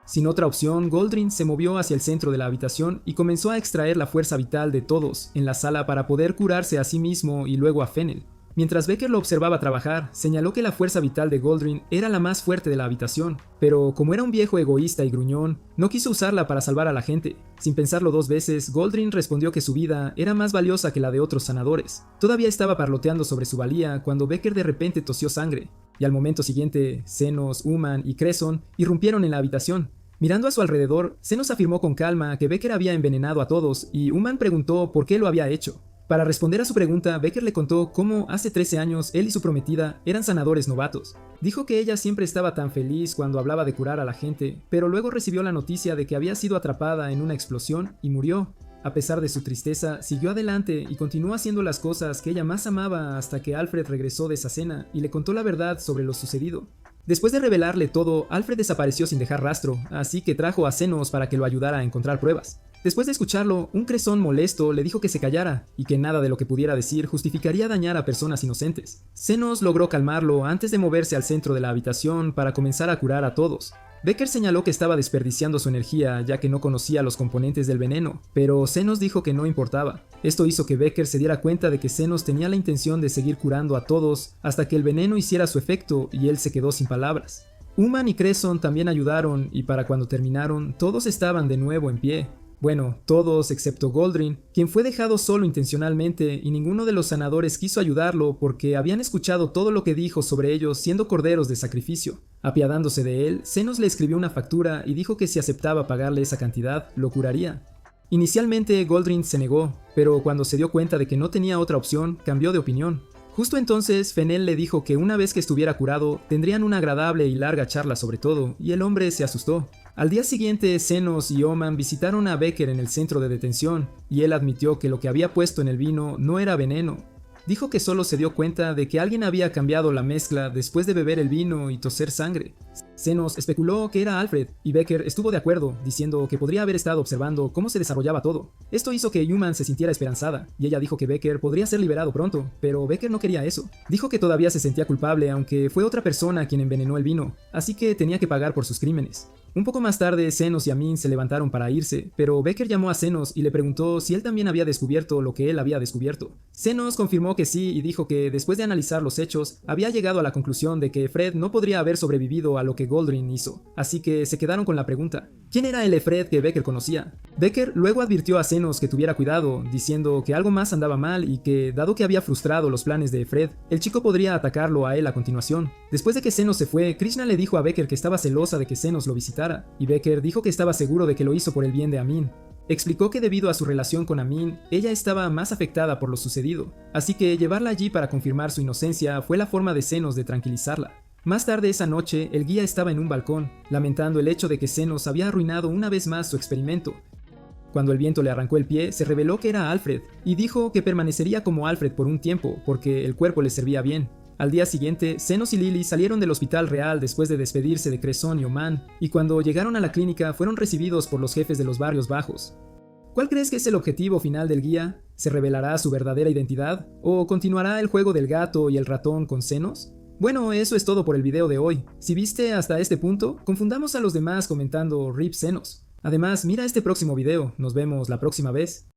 Sin otra opción, Goldrin se movió hacia el centro de la habitación y comenzó a extraer la fuerza vital de todos en la sala para poder curarse a sí mismo y luego a Fennel. Mientras Becker lo observaba trabajar, señaló que la fuerza vital de Goldrin era la más fuerte de la habitación, pero como era un viejo egoísta y gruñón, no quiso usarla para salvar a la gente. Sin pensarlo dos veces, Goldrin respondió que su vida era más valiosa que la de otros sanadores. Todavía estaba parloteando sobre su valía cuando Becker de repente tosió sangre, y al momento siguiente, Zenos, Uman y Cresson irrumpieron en la habitación. Mirando a su alrededor, Zenos afirmó con calma que Becker había envenenado a todos y Uman preguntó por qué lo había hecho. Para responder a su pregunta, Becker le contó cómo hace 13 años él y su prometida eran sanadores novatos. Dijo que ella siempre estaba tan feliz cuando hablaba de curar a la gente, pero luego recibió la noticia de que había sido atrapada en una explosión y murió. A pesar de su tristeza, siguió adelante y continuó haciendo las cosas que ella más amaba hasta que Alfred regresó de esa cena y le contó la verdad sobre lo sucedido. Después de revelarle todo, Alfred desapareció sin dejar rastro, así que trajo a Zenos para que lo ayudara a encontrar pruebas. Después de escucharlo, un Cresón molesto le dijo que se callara, y que nada de lo que pudiera decir justificaría dañar a personas inocentes. Zenos logró calmarlo antes de moverse al centro de la habitación para comenzar a curar a todos. Becker señaló que estaba desperdiciando su energía ya que no conocía los componentes del veneno, pero Zenos dijo que no importaba. Esto hizo que Becker se diera cuenta de que Zenos tenía la intención de seguir curando a todos hasta que el veneno hiciera su efecto y él se quedó sin palabras. Uman y Cresson también ayudaron y para cuando terminaron, todos estaban de nuevo en pie. Bueno, todos excepto Goldrin, quien fue dejado solo intencionalmente y ninguno de los sanadores quiso ayudarlo porque habían escuchado todo lo que dijo sobre ellos siendo corderos de sacrificio. Apiadándose de él, Zenos le escribió una factura y dijo que si aceptaba pagarle esa cantidad, lo curaría. Inicialmente Goldrin se negó, pero cuando se dio cuenta de que no tenía otra opción, cambió de opinión. Justo entonces, Fenel le dijo que una vez que estuviera curado, tendrían una agradable y larga charla sobre todo, y el hombre se asustó. Al día siguiente, Zenos y Oman visitaron a Becker en el centro de detención, y él admitió que lo que había puesto en el vino no era veneno. Dijo que solo se dio cuenta de que alguien había cambiado la mezcla después de beber el vino y toser sangre. Zenos especuló que era Alfred, y Becker estuvo de acuerdo, diciendo que podría haber estado observando cómo se desarrollaba todo. Esto hizo que Uman se sintiera esperanzada, y ella dijo que Becker podría ser liberado pronto, pero Becker no quería eso. Dijo que todavía se sentía culpable aunque fue otra persona quien envenenó el vino, así que tenía que pagar por sus crímenes. Un poco más tarde, Zenos y Amin se levantaron para irse, pero Becker llamó a Zenos y le preguntó si él también había descubierto lo que él había descubierto. Zenos confirmó que sí y dijo que después de analizar los hechos, había llegado a la conclusión de que Fred no podría haber sobrevivido a lo que Goldrin hizo, así que se quedaron con la pregunta: ¿quién era el Fred que Becker conocía? Becker luego advirtió a Zenos que tuviera cuidado, diciendo que algo más andaba mal y que, dado que había frustrado los planes de Fred, el chico podría atacarlo a él a continuación. Después de que Zenos se fue, Krishna le dijo a Becker que estaba celosa de que Zenos lo visitara, y Becker dijo que estaba seguro de que lo hizo por el bien de Amin. Explicó que debido a su relación con Amin, ella estaba más afectada por lo sucedido, así que llevarla allí para confirmar su inocencia fue la forma de Zenos de tranquilizarla. Más tarde esa noche, el guía estaba en un balcón, lamentando el hecho de que Zenos había arruinado una vez más su experimento. Cuando el viento le arrancó el pie, se reveló que era Alfred, y dijo que permanecería como Alfred por un tiempo, porque el cuerpo le servía bien. Al día siguiente, Zenos y Lily salieron del hospital real después de despedirse de Cresson y Oman, y cuando llegaron a la clínica fueron recibidos por los jefes de los barrios bajos. ¿Cuál crees que es el objetivo final del guía? ¿Se revelará su verdadera identidad? ¿O continuará el juego del gato y el ratón con Zenos? Bueno, eso es todo por el video de hoy. Si viste hasta este punto, confundamos a los demás comentando RIP Zenos. Además, mira este próximo video, nos vemos la próxima vez.